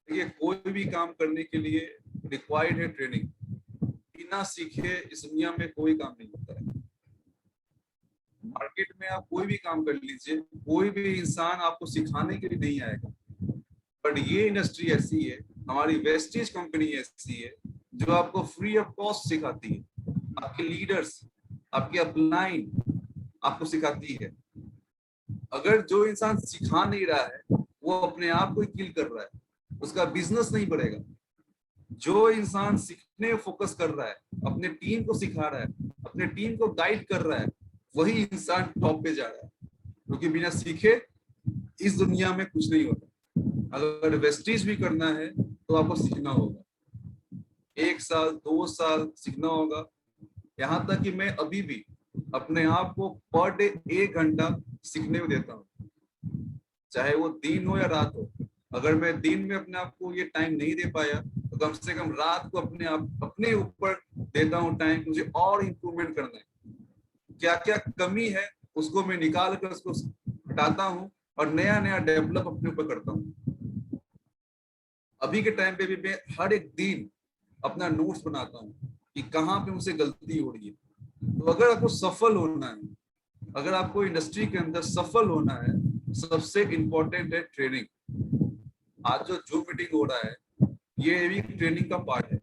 देखिए, कोई भी काम करने के लिए रिक्वायर्ड है ट्रेनिंग। बिना सीखे इस दुनिया में कोई काम नहीं होता है। मार्केट में आप कोई भी काम कर लीजिए, कोई भी इंसान आपको सिखाने के लिए नहीं आएगा। बट ये इंडस्ट्री ऐसी है, हमारी वेस्टीज कंपनी ऐसी है, जो आपको फ्री ऑफ कॉस्ट सिखाती है। आपके लीडर्स, आपके अपलाइन आपको सिखाती है। अगर जो इंसान सिखा नहीं रहा है, वो अपने आप को किल कर रहा है, उसका बिजनेस नहीं बढ़ेगा। जो इंसान सीखने फोकस कर रहा है, अपने टीम को सिखा रहा है, अपने टीम को गाइड कर रहा है, वही इंसान टॉप पे जा रहा है। क्योंकि बिना सीखे इस दुनिया में कुछ नहीं होता। अगर वेस्टीज भी करना है तो आपको सीखना होगा, 1 साल 2 साल सीखना होगा। यहाँ तक कि मैं अभी भी अपने आप को पर डे 1 घंटा सीखने में देता हूँ, चाहे वो दिन हो या रात हो। अगर मैं दिन में अपने आप को ये टाइम नहीं दे पाया तो कम से कम रात को अपने ऊपर देता हूँ टाइम, मुझे और इम्प्रूवमेंट करना है। क्या क्या कमी है उसको मैं निकाल कर उसको हटाता हूँ और नया नया डेवलप अपने ऊपर करता हूँ। अभी के टाइम पे भी मैं हर एक दिन अपना नोट्स बनाता हूँ कि कहाँ पे मुझसे गलती हो रही है। तो अगर आपको सफल होना है, अगर आपको इंडस्ट्री के अंदर सफल होना है, सबसे इंपॉर्टेंट है ट्रेनिंग। आज जो जूम मीटिंग हो रहा है, ये भी ट्रेनिंग का पार्ट है।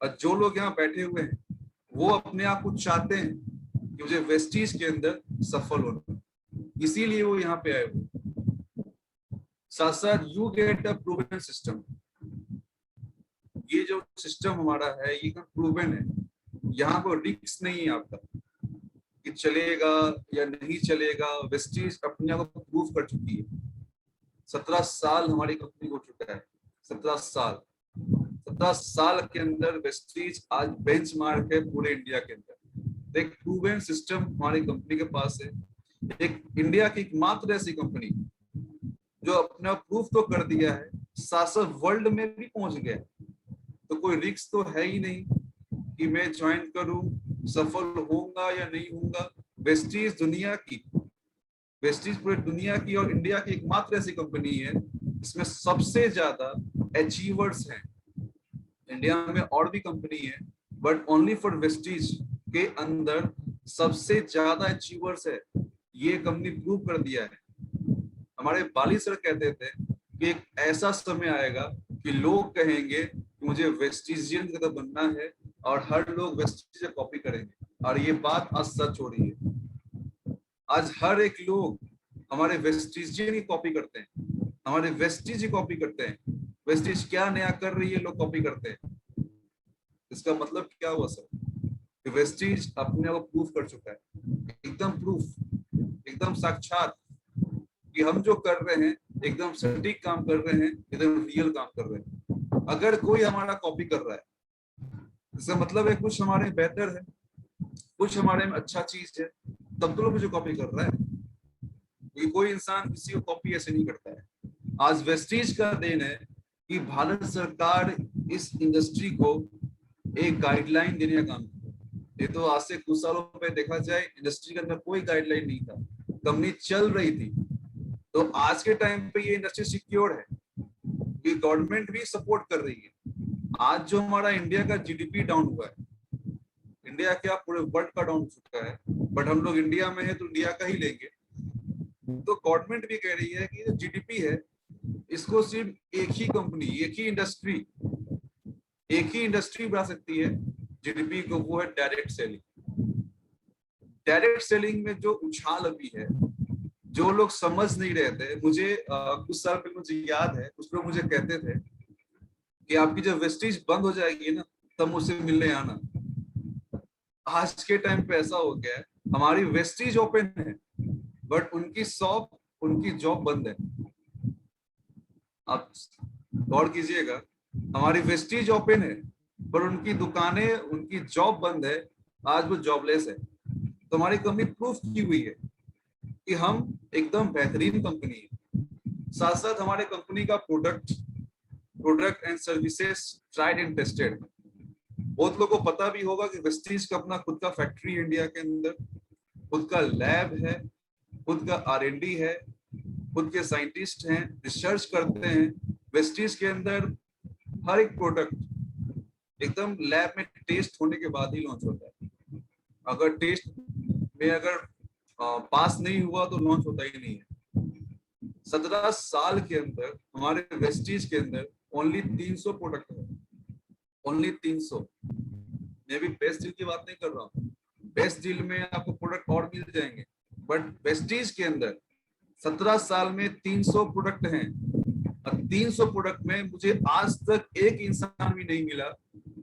और जो लोग यहाँ बैठे हुए हैं, वो अपने आप को चाहते हैं कि मुझे वेस्टीज के अंदर सफल होना, इसीलिए वो यहाँ पे आए हुए। साथ साथ you get a proven system. ये जो सिस्टम हमारा है ये प्रूवन है, यहाँ पर रिस्क नहीं है आपका कि चलेगा या नहीं चलेगा। वेस्टीज अपने आप को प्रूव कर चुकी है। 17 साल हमारी कंपनी हो चुका है, 17 साल। 17 साल के अंदर वेस्टीज आज बेंचमार्क है पूरे इंडिया के अंदर। एक प्रूवन सिस्टम हमारी कंपनी के पास है। एक इंडिया की एकमात्र ऐसी कंपनी जो अपना प्रूफ तो कर दिया है, साथ साथ वर्ल्ड में भी पहुंच गया है। तो कोई रिस्क तो है ही नहीं कि मैं ज्वाइन करूं, सफल होऊंगा या नहीं होऊंगा। वेस्टीज दुनिया की, वेस्टीज पूरी दुनिया की और इंडिया की एकमात्र ऐसी कंपनी है इसमें सबसे ज्यादा अचीवर्स हैं। इंडिया में और भी कंपनी है बट ओनली फॉर वेस्टीज के अंदर सबसे ज्यादा अचीवर्स है। ये कंपनी प्रूव कर दिया है। हमारे बाली सर कहते थे कि एक ऐसा समय आएगा कि लोग कहेंगे कि मुझे वेस्टिजियन की तरह बनना है और हर लोग वेस्टिज से कॉपी करेंगे। और ये बात आज सच हो रही है। आज हर एक लोग हमारे वेस्टिजियन की कॉपी करते हैं, हमारे वेस्टिज ही कॉपी करते हैं। वेस्टिज क्या नया कर रही है लोग कॉपी करते हैं। इसका मतलब क्या हुआ सर कि वेस्टिज अपने आप को प्रूफ कर चुका है, एकदम प्रूफ, एकदम साक्षात कि हम जो कर रहे हैं एकदम सटीक काम कर रहे हैं, एकदम रियल काम कर रहे हैं। अगर कोई हमारा कॉपी कर रहा है इसका मतलब है कुछ हमारे में बेहतर है, कुछ हमारे में अच्छा चीज है, तब तो लोग मुझे कॉपी कर रहा है। क्योंकि कोई इंसान किसी को कॉपी ऐसे नहीं करता है। आज वेस्टीज का देन है कि भारत सरकार इस इंडस्ट्री को एक गाइडलाइन देने का काम किया। ये तो आज से कुछ सालों पहले देखा जाए इंडस्ट्री के अंदर कोई गाइडलाइन नहीं था, कंपनी चल रही थी। तो आज के टाइम पे ये इंडस्ट्री सिक्योर है, ये गवर्नमेंट भी सपोर्ट कर रही है। आज जो हमारा इंडिया का जीडीपी डाउन हुआ है, इंडिया क्या पूरे वर्ल्ड का डाउन हो चुका है, बट हम लोग इंडिया में है तो इंडिया का ही लेंगे। तो गवर्नमेंट भी कह रही है कि जो जीडीपी है इसको सिर्फ एक ही कंपनी, एक ही इंडस्ट्री बढ़ा सकती है जीडीपी को, वो है डायरेक्ट सेलिंग। डायरेक्ट सेलिंग में जो उछाल अभी है, जो लोग समझ नहीं रहे थे, मुझे कुछ साल पहले मुझे याद है कुछ लोग मुझे कहते थे कि आपकी जब वेस्टीज बंद हो जाएगी ना तब मुझसे मिलने आना। आज के टाइम पे ऐसा हो गया है हमारी वेस्टीज ओपन है बट उनकी शॉप, उनकी जॉब बंद है। आप गौर कीजिएगा, हमारी वेस्टीज ओपन है पर उनकी दुकानें, उनकी जॉब बंद है। आज वो जॉबलेस है। तो हमारी कंपनी प्रूफ की हुई है कि हम एकदम बेहतरीन कंपनी है। साथ साथ हमारे कंपनी का product and services tried and tested. बहुत लोगों को पता भी होगा कि वेस्टीज का अपना खुद का फैक्ट्री है इंडिया के अंदर, खुद का लैब है, खुद का R&D है, खुद के साइंटिस्ट हैं, रिसर्च करते हैं। वेस्टीज के अंदर हर एक प्रोडक्ट एकदम लैब में टेस्ट होने के बाद ही लॉन्च होता है। अगर टेस्ट में पास नहीं हुआ तो लॉन्च होता ही नहीं है। 17 साल के अंदर हमारे वेस्टीज के अंदर ओनली 300 प्रोडक्ट है, ओनली 300। मैं भी बेस्ट डील की बात नहीं कर रहा हूँ, बेस्ट डील में आपको प्रोडक्ट और मिल जाएंगे, बट वेस्टीज के अंदर 17 साल में 300 प्रोडक्ट हैं। और 300 प्रोडक्ट में मुझे आज तक एक इंसान भी नहीं मिला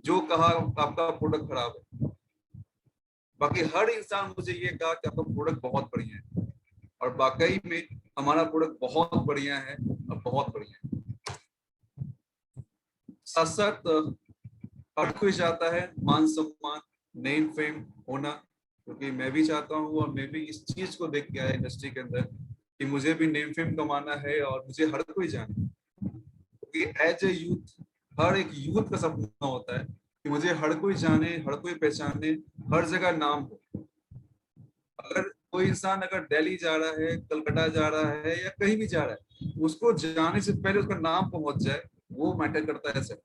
जो कहा आपका प्रोडक्ट खराब है। बाकी हर इंसान मुझे ये कहा कि आपका प्रोडक्ट बहुत बढ़िया है, और वाकई में हमारा प्रोडक्ट बहुत बढ़िया है और बहुत बढ़िया है। साथ साथ हर कोई चाहता है मान सम्मान, नेम फेम होना, क्योंकि मैं भी चाहता हूँ और मैं भी इस चीज को देख के आया इंडस्ट्री के अंदर कि मुझे भी नेम फेम कमाना है और मुझे हर कोई जाने। क्योंकि एज ए यूथ, हर एक यूथ का सपना होता है कि मुझे हर कोई जाने, हर कोई पहचाने, हर जगह नाम हो। अगर कोई इंसान अगर दिल्ली जा रहा है, कलकत्ता जा रहा है या कहीं भी जा रहा है, उसको जाने से पहले उसका नाम पहुंच जाए, वो मैटर करता है सर।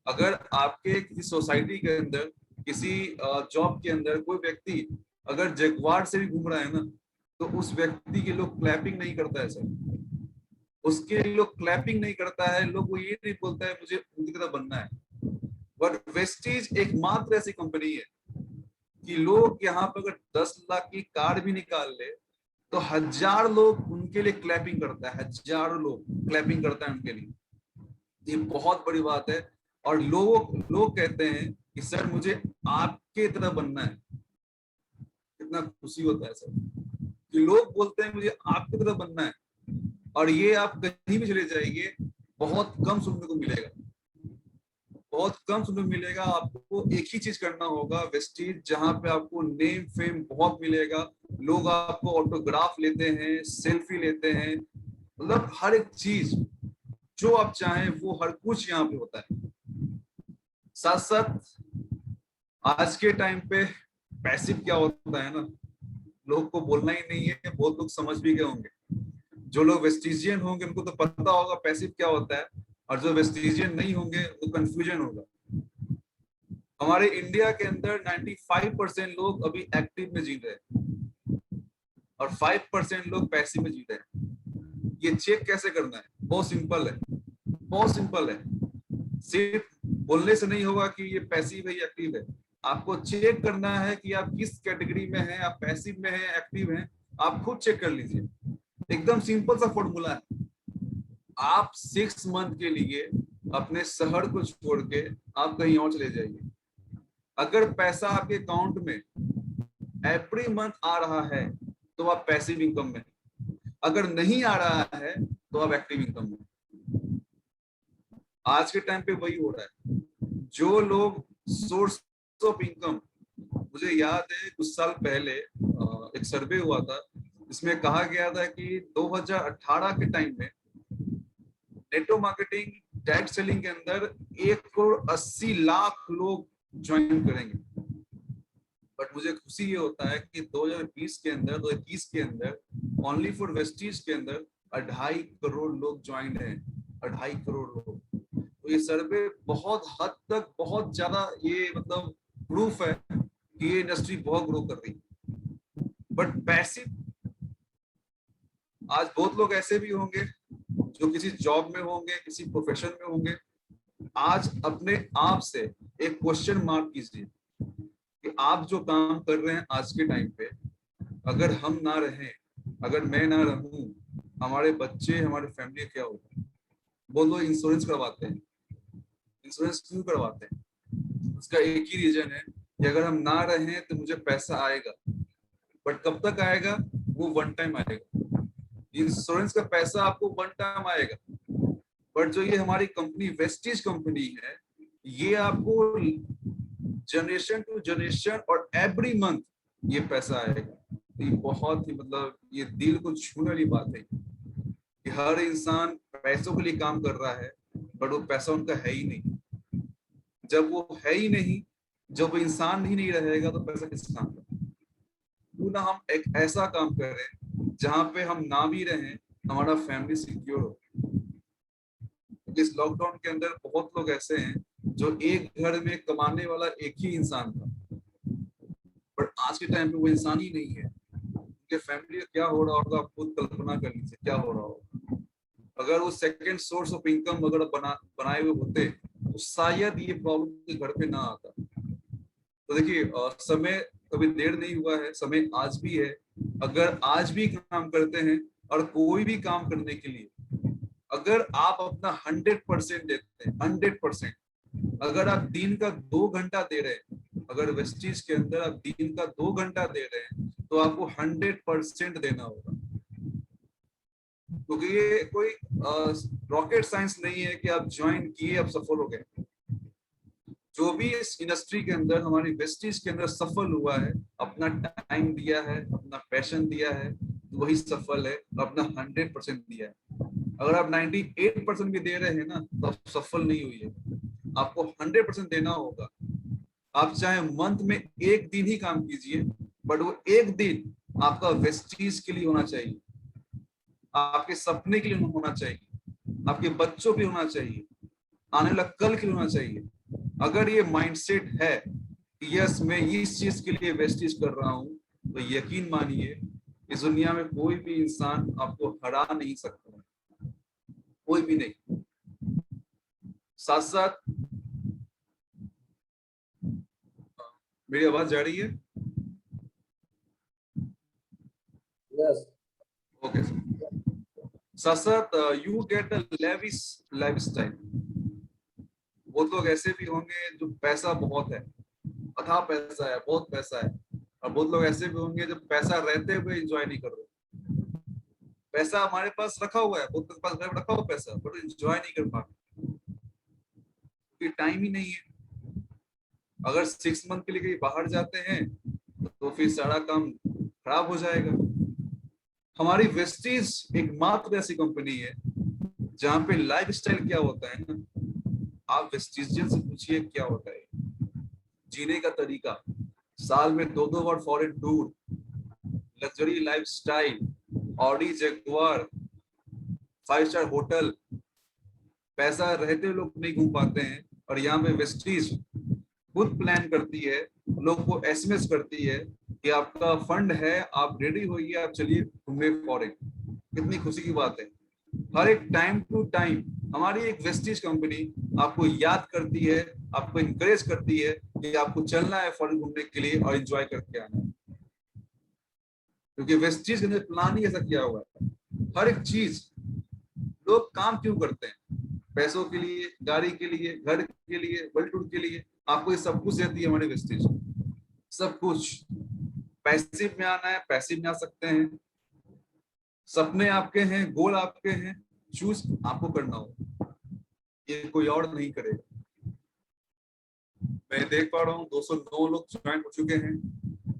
अगर आपके किसी सोसाइटी के अंदर, किसी जॉब के अंदर कोई व्यक्ति अगर जगुआर से भी घूम रहा है ना, तो उस व्यक्ति के लोग क्लैपिंग नहीं करता है सर, उसके लोग क्लैपिंग नहीं करता है। लोग वो ये नहीं बोलता है मुझे उनकी तरह बनना है। बट वेस्टीज एकमात्र ऐसी कंपनी है कि लोग यहाँ पर अगर 10 लाख की कार भी निकाल ले तो 1000 लोग उनके लिए क्लैपिंग करता है, 1000 लोग क्लैपिंग करता है उनके लिए। ये बहुत बड़ी बात है। और लोग कहते हैं कि सर मुझे आपके तरह बनना है। कितना खुशी होता है सर कि लोग बोलते हैं मुझे आपकी तरह बनना है। और ये आप कहीं भी चले जाइए बहुत कम सुनने को मिलेगा, बहुत कम सुनने को मिलेगा। आपको एक ही चीज करना होगा वेस्टीज, जहां पे आपको नेम फेम बहुत मिलेगा, लोग आपको ऑटोग्राफ लेते हैं, सेल्फी लेते हैं, मतलब हर एक चीज जो आप चाहें वो हर कुछ यहाँ पे होता है। साथ साथ आज के टाइम पे पैसिव क्या होता है ना, लोग को बोलना ही नहीं है, बहुत लोग समझ भी गए होंगे। जो लोग वेस्टिजियन होंगे उनको तो पता होगा पैसिव क्या होता है, और जो वेस्टिजियन नहीं होंगे वो कंफ्यूजन होगा। हमारे इंडिया के अंदर 95% लोग अभी एक्टिव में जी रहे हैं और 5% लोग पैसिव में जी रहे हैं। ये चेक कैसे करना है? बहुत सिंपल है, बहुत सिंपल है। सिर्फ बोलने से नहीं होगा कि ये पैसिव है या एक्टिव है। आपको चेक करना है कि आप किस कैटेगरी में हैं, आप पैसिव में हैं, एक्टिव हैं। आप खुद चेक कर लीजिए। एकदम सिंपल सा फॉर्मूला है। आप 6 मंथ के लिए अपने शहर को छोड़ के आप कहीं और चले जाइए। अगर पैसा आपके अकाउंट में एवरी मंथ आ रहा है तो आप पैसिव इनकम में, अगर नहीं आ रहा है तो आप एक्टिव इनकम में। आज के टाइम पे वही हो रहा है। जो लोग सोर्स ऑफ इनकम, मुझे याद है कुछ साल पहले एक सर्वे हुआ था जिसमें कहा गया था कि 2018 के टाइम में नेटो मार्केटिंग डायरेक्ट सेलिंग के अंदर 1,80,00,000 लोग ज्वाइन करेंगे। बट मुझे खुशी ये होता है कि 2020 के अंदर, 2021 के अंदर ओनली फॉर वेस्टीज के अंदर 2.5 करोड़ लोग ज्वाइन हैं। 2.5 करोड़ लोग। तो ये सर्वे बहुत हद तक बहुत ज्यादा ये मतलब प्रूफ है कि ये इंडस्ट्री बहुत ग्रो कर रही है। बट पैसिव, आज बहुत लोग ऐसे भी होंगे जो किसी जॉब में होंगे, किसी प्रोफेशन में होंगे। आज अपने आप से एक क्वेश्चन मार्क कीजिए कि आप जो काम कर रहे हैं आज के टाइम पे, अगर हम ना रहें, अगर मैं ना रहूं, हमारे बच्चे, हमारे फैमिली क्या होगा? वो लोग इंश्योरेंस करवाते हैं। इंश्योरेंस क्यों करवाते हैं? उसका एक ही रीजन है कि अगर हम ना रहें तो मुझे पैसा आएगा। बट कब तक आएगा? वो वन टाइम आएगा। इंश्योरेंस का पैसा आपको वन टाइम आएगा। बट जो ये हमारी कंपनी वेस्टीज कंपनी है, ये आपको जनरेशन टू जनरेशन और एवरी मंथ ये पैसा आएगा। तो ये बहुत ही मतलब ये दिल को छूने वाली बात है कि हर इंसान पैसों के लिए काम कर रहा है बट वो पैसा उनका है ही नहीं। जब वो है ही नहीं, जब वो इंसान ही नहीं रहेगा तो पैसा किस काम का? क्यों ना हम एक ऐसा काम करें जहां पे हम ना भी रहें, हमारा फैमिली सिक्योर हो। इस लॉकडाउन के अंदर बहुत लोग ऐसे हैं जो एक घर में कमाने वाला एक ही इंसान था, बट आज के टाइम पे वो इंसान ही नहीं है। उनके फैमिली में क्या हो रहा होगा आप खुद कल्पना कर लीजिए क्या हो रहा होगा। अगर वो सेकंड सोर्स ऑफ इनकम अगर बनाए हुए होते तो शायद ये प्रॉब्लम घर पे ना आता। तो देखिए समय कभी देर नहीं हुआ है, समय आज भी है। अगर आज भी काम करते हैं और कोई भी काम करने के लिए अगर आप अपना 100% देते हैं, 100%, अगर आप दिन का 2 घंटा दे रहे हैं, अगर वेस्टीज के अंदर आप दिन का 2 घंटा दे रहे हैं तो आपको 100% देना होगा। क्योंकि ये कोई रॉकेट साइंस नहीं है कि आप ज्वाइन किए आप सफल हो गए। जो भी इस इंडस्ट्री के अंदर हमारी वेस्टीज के अंदर सफल हुआ है, अपना टाइम दिया है, अपना पैशन दिया है, तो वही सफल है, अपना 100% दिया है। अगर आप 98% भी दे रहे हैं ना तो आप सफल नहीं हुई है। आपको 100% देना होगा। आप चाहे मंथ में एक दिन ही काम कीजिए, बट वो एक दिन आपका वेस्टीज के लिए होना चाहिए, आपके सपने के लिए होना चाहिए, आपके बच्चों के लिए होना चाहिए, आने वाला कल के लिए होना चाहिए। अगर ये माइंडसेट है कि यस मैं इस चीज के लिए वेस्टीज कर रहा हूं, तो यकीन मानिए इस दुनिया में कोई भी इंसान आपको हरा नहीं सकता, कोई भी नहीं। साथ साथ मेरी आवाज जा रही है? Yes. Okay sir. साथ you get a lavish lifestyle. वो लोग ऐसे भी होंगे जो पैसा बहुत है, अथाह पैसा है, बहुत पैसा है, और बहुत लोग ऐसे भी होंगे जो पैसा रहते हुए एंजॉय नहीं कर रहे। पैसा हमारे पास रखा हुआ है, बहुत के पास घर में रखा हुआ पैसा, बट एंजॉय नहीं कर पा रहे क्योंकि टाइम ही नहीं है। अगर 6 मंथ के लिए कहीं बाहर जाते हैं तो फिर सारा काम खराब हो जाएगा। हमारी वेस्टीज एकमात्र ऐसी कंपनी है जहां पे लाइफ स्टाइल क्या होता है ना, आप वेस्टीजियन से पूछिए क्या होता है जीने का तरीका। साल में 2-2 बार foreign tour, luxury life style, Audi Jaguar, 5 star hotel. पैसा रहते लोग नहीं घूम पाते हैं, और यहाँ पे वेस्टीज खुद प्लान करती है, लोग को एसएमएस करती है कि आपका फंड है, आप रेडी होइए, आप चलिए घूमने फॉरेन। कितनी खुशी की बात है। हर एक टाइम टू टाइम हमारी एक वेस्टीज कंपनी आपको याद करती है, आपको इंकरेज करती है कि आपको चलना है फॉरेन घूमने के लिए और एंजॉय करके आना है, क्योंकि वेस्टीज के अंदर प्लान ही ऐसा किया हुआ है। हर एक चीज, लोग काम क्यों करते हैं? पैसों के लिए, गाड़ी के लिए, घर के लिए, वर्ल्ड टूर के लिए। आपको ये सब कुछ देती है हमारी वेस्टीज, सब कुछ। पैसिव में आना है, पैसिव में आ सकते हैं। सपने आपके हैं, गोल आपके हैं, चूज आपको करना हो, ये कोई और नहीं करेगा। मैं देख पा रहा हूँ 209 लोग ज्वाइन हो चुके हैं।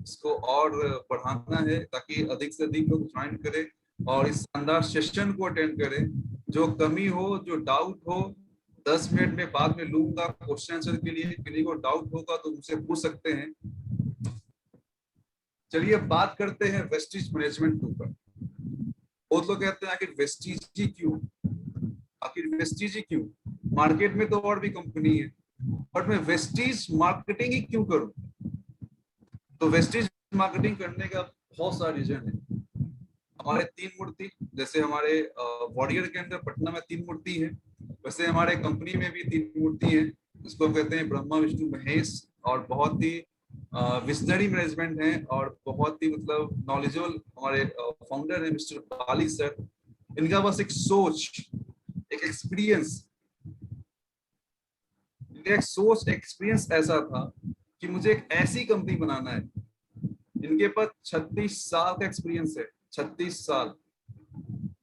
इसको और बढ़ाना है ताकि अधिक से अधिक लोग ज्वाइन करें और इस शानदार सेशन को अटेंड करें। जो कमी हो, जो डाउट हो, 10 मिनट में बाद में लूंगा क्वेश्चन आंसर के लिए। किसी को डाउट होगा तो मुझसे पूछ सकते हैं। चलिए बात करते हैं वेस्टीज मैनेजमेंट के ऊपर। बहुत लोग कहते हैं आखिर वेस्टीज ही क्यों, आखिर वेस्टीज ही क्यों? मार्केट में तो और भी कंपनी है, बट मैं वेस्टीज मार्केटिंग ही क्यों करूं? तो वेस्टीज मार्केटिंग करने का बहुत सारा रीजन है। हमारे 3 मूर्ति, जैसे हमारे वॉरियर के अंदर पटना में 3 मूर्ति है, वैसे हमारे कंपनी में भी 3 मूर्ति है, जिसको कहते हैं ब्रह्मा विष्णु महेश। और बहुत ही विजनरी मैनेजमेंट है और बहुत ही मतलब नॉलेजेबल हमारे फाउंडर है मिस्टर बाली सर। इनका बस एक सोच, एक एक्सपीरियंस, इनका एक सोच एक्सपीरियंस ऐसा था कि मुझे एक ऐसी कंपनी बनाना है। इनके पास 36 साल का एक्सपीरियंस है, 36 साल।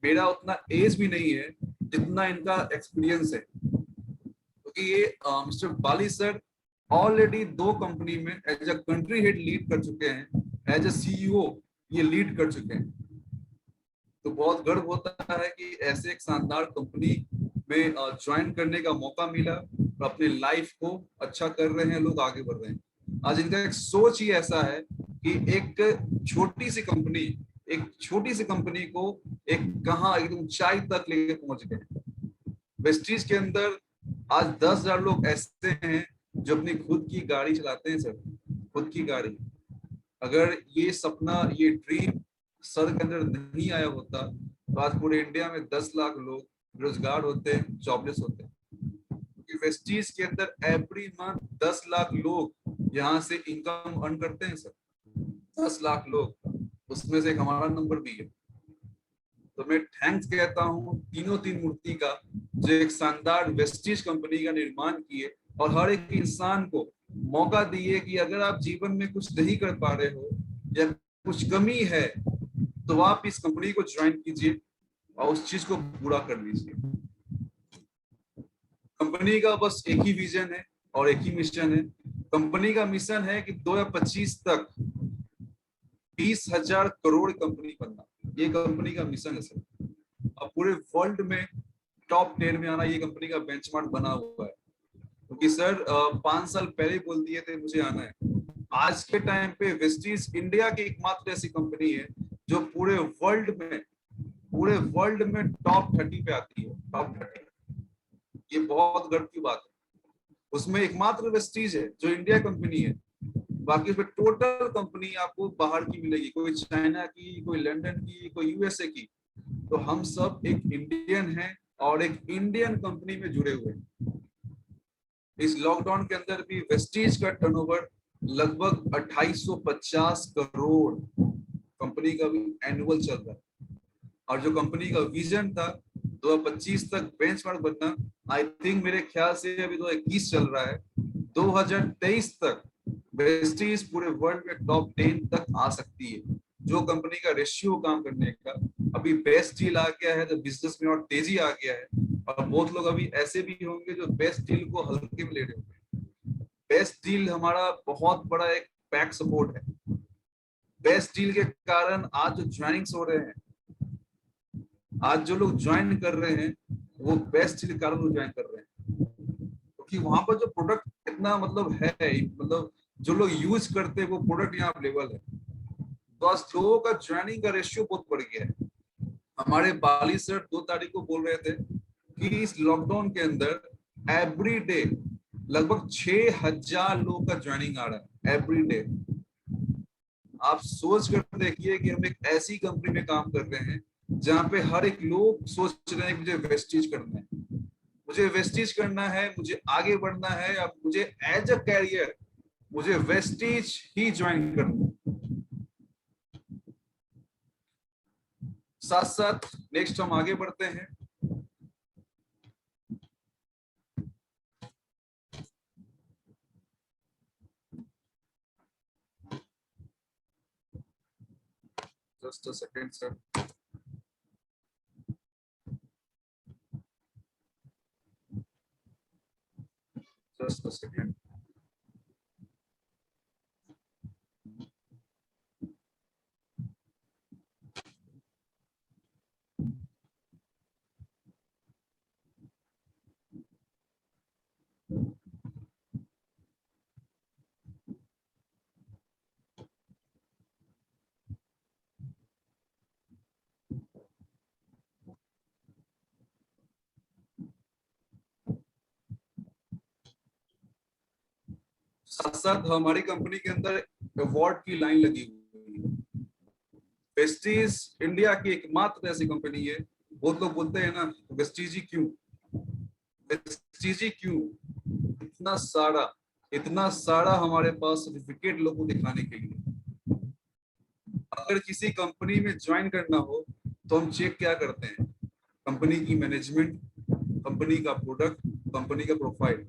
मेरा उतना एज भी नहीं है जितना इनका एक्सपीरियंस है, क्योंकि ये mister Bali sir already 2 company में as a country head lead कर चुके हैं, एज अ सीईओ ये लीड कर चुके हैं। तो बहुत गर्व होता है कि ऐसे एक शानदार कंपनी में ज्वाइन करने का मौका मिला और अपनी लाइफ को अच्छा कर रहे हैं, लोग आगे बढ़ रहे हैं। आज इनका एक सोच ही ऐसा है कि एक छोटी सी कंपनी को एक कहाँ एकदम ऊंचाई तक लेके पहुंच गए। वेस्टीज के अंदर आज 10,000 लोग ऐसे हैं जो अपनी खुद की गाड़ी चलाते हैं सर, खुद की गाड़ी। अगर ये सपना, ये ड्रीम सर के अंदर नहीं आया होता तो आज पूरे इंडिया में 10 लाख लोग बेरोजगार होते, जॉबलेस होते। क्योंकि वेस्टीज के अंदर एवरी मंथ 10 लाख लोग यहाँ से इनकम अर्न करते हैं सर, 10 लाख लोग, उसमें से एक हमारा नंबर भी है। तो मैं थैंक्स कहता हूँ तीनों 3 मूर्ति का, जो एक शानदार वेस्टीज कंपनी का निर्माण किए और हर एक इंसान को मौका दिए कि अगर आप जीवन में कुछ नहीं कर पा रहे हो या कुछ कमी है तो आप इस कंपनी को ज्वाइन कीजिए और उस चीज को पूरा कर लीजिए। कंपनी का बस एक ही विजन है और एक ही मिशन है। कंपनी का मिशन है कि 2025 तक 20,000 करोड़ कंपनी बनना, ये कंपनी का मिशन है सर। अब पूरे वर्ल्ड में टॉप 10 में आना ये कंपनी का बेंचमार्क बना हुआ है, क्योंकि सर 5 साल पहले बोल दिए थे मुझे आना है। आज के टाइम पे वेस्टीज इंडिया की एकमात्र ऐसी कंपनी है जो पूरे वर्ल्ड में टॉप 30 पे आती है, टॉप 30। ये बहुत गर्व की बात है। उसमें एकमात्र वेस्टीज है जो इंडिया कंपनी है, बाकी उसमें टोटल कंपनी आपको बाहर की मिलेगी, कोई चाइना की, कोई लंदन की, कोई यूएसए की। तो हम सब एक इंडियन हैं और एक इंडियन कंपनी में जुड़े हुए हैं। इस लॉकडाउन के अंदर भी वेस्टीज का टर्नओवर लगभग 2850 करोड़ कंपनी का भी एनुअल चल रहा है। और जो कंपनी का विजन था 2025 तक बेंचमार्क बनना, आई थिंक मेरे ख्याल से अभी 2021 चल रहा है, 2023 तक वेस्टीज पूरे वर्ल्ड में टॉप 10 तक आ सकती है। जो कंपनी का रेशियो काम करने का, अभी बेस्ट डील आ गया है तो बिजनेस में और तेजी आ गया है। और बहुत लोग अभी ऐसे भी होंगे जो बेस्ट डील को हल्के में ले रहे होंगे। बेस्ट डील हमारा बहुत बड़ा एक पैक सपोर्ट है। बेस्ट डील के कारण आज जो ज्वाइनिंग्स हो रहे हैं, आज जो लोग ज्वाइन कर रहे हैं, वो बेस्ट डील के कारण वो ज्वाइन कर रहे हैं, क्योंकि वहां पर जो प्रोडक्ट इतना मतलब है, मतलब जो लोग यूज करते हैं वो प्रोडक्ट यहाँ अवेलेबल है। तो आज लोगों का ज्वाइनिंग का रेशियो बहुत बढ़ गया है। हमारे बाली सर 2 तारीख को बोल रहे थे कि इस लॉकडाउन के अंदर एवरी डे लगभग 6000 लोगों का ज्वाइनिंग आ रहा है एवरी डे। आप सोच कर देखिए कि हम एक ऐसी कंपनी में काम कर रहे हैं जहां पे हर एक लोग सोच रहे हैं कि मुझे वेस्टीज करना है, मुझे वेस्टीज करना है, मुझे आगे बढ़ना है, अब मुझे एज अ कैरियर मुझे वेस्टीज ही ज्वाइन करना है। साथ साथ नेक्स्ट हम आगे बढ़ते हैं। Just a second sir. Just a second. साथ साथ हमारी कंपनी के अंदर अवार्ड की लाइन लगी हुई है। वेस्टीज इंडिया की एकमात्र ऐसी कंपनी है, बहुत लोग बोलते हैं ना वेस्टीज ही क्यों, वेस्टीज ही क्यों, इतना सारा हमारे पास सर्टिफिकेट लोगों को दिखाने के लिए। अगर किसी कंपनी में ज्वाइन करना हो तो हम चेक क्या करते हैं, कंपनी की मैनेजमेंट, कंपनी का प्रोडक्ट, कंपनी का प्रोफाइल।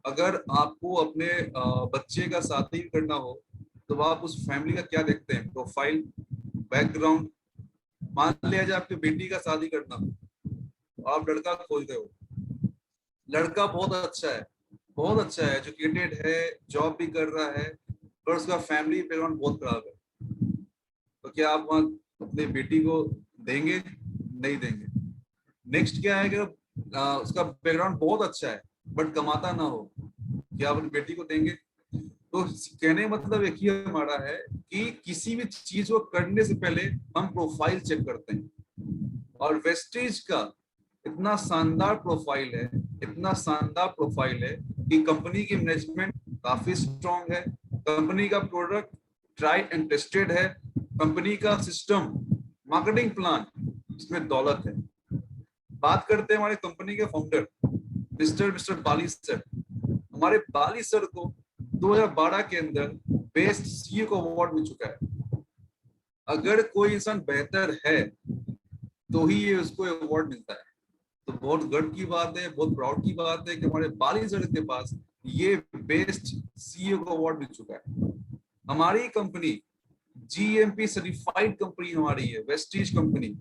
अगर आपको अपने बच्चे का शादी करना हो तो आप उस फैमिली का क्या देखते हैं, प्रोफाइल, बैकग्राउंड। मान लिया जाए आपकी बेटी का शादी करना हो, आप लड़का खोज रहे हो, लड़का बहुत अच्छा है, एजुकेटेड है, जॉब भी कर रहा है, पर उसका फैमिली बैकग्राउंड बहुत खराब है, तो क्या आप वहां अपनी बेटी को देंगे? नहीं देंगे। नेक्स्ट क्या है कि उसका बैकग्राउंड बहुत अच्छा है बट कमाता ना हो, क्या आप अपनी बेटी को देंगे? तो कहने मतलब एक ही हमारा है कि किसी भी चीज को करने से पहले हम प्रोफाइल चेक करते हैं। और वेस्टेज का इतना शानदार प्रोफाइल है, इतना शानदार प्रोफाइल है कि कंपनी की मैनेजमेंट काफी स्ट्रांग है, कंपनी का प्रोडक्ट ट्राइड एंड टेस्टेड है, कंपनी का सिस्टम, मार्केटिंग प्लान, इसमें दौलत है। बात करते हैं हमारे कंपनी के फाउंडर मिस्टर बाली सर। हमारे बाली सर को 2012 के अंदर बेस्ट सीईओ को अवार्ड मिल चुका है। अगर कोई इंसान बेहतर है तो ही ये उसको अवार्ड मिलता है। तो बहुत गर्व की बात है, बहुत प्राउड की बात है कि हमारे बाली सर के पास ये बेस्ट सीईओ को अवार्ड मिल चुका है। हमारी कंपनी जीएमपी सर्टिफाइड कंपनी हमारी है, Vestige company,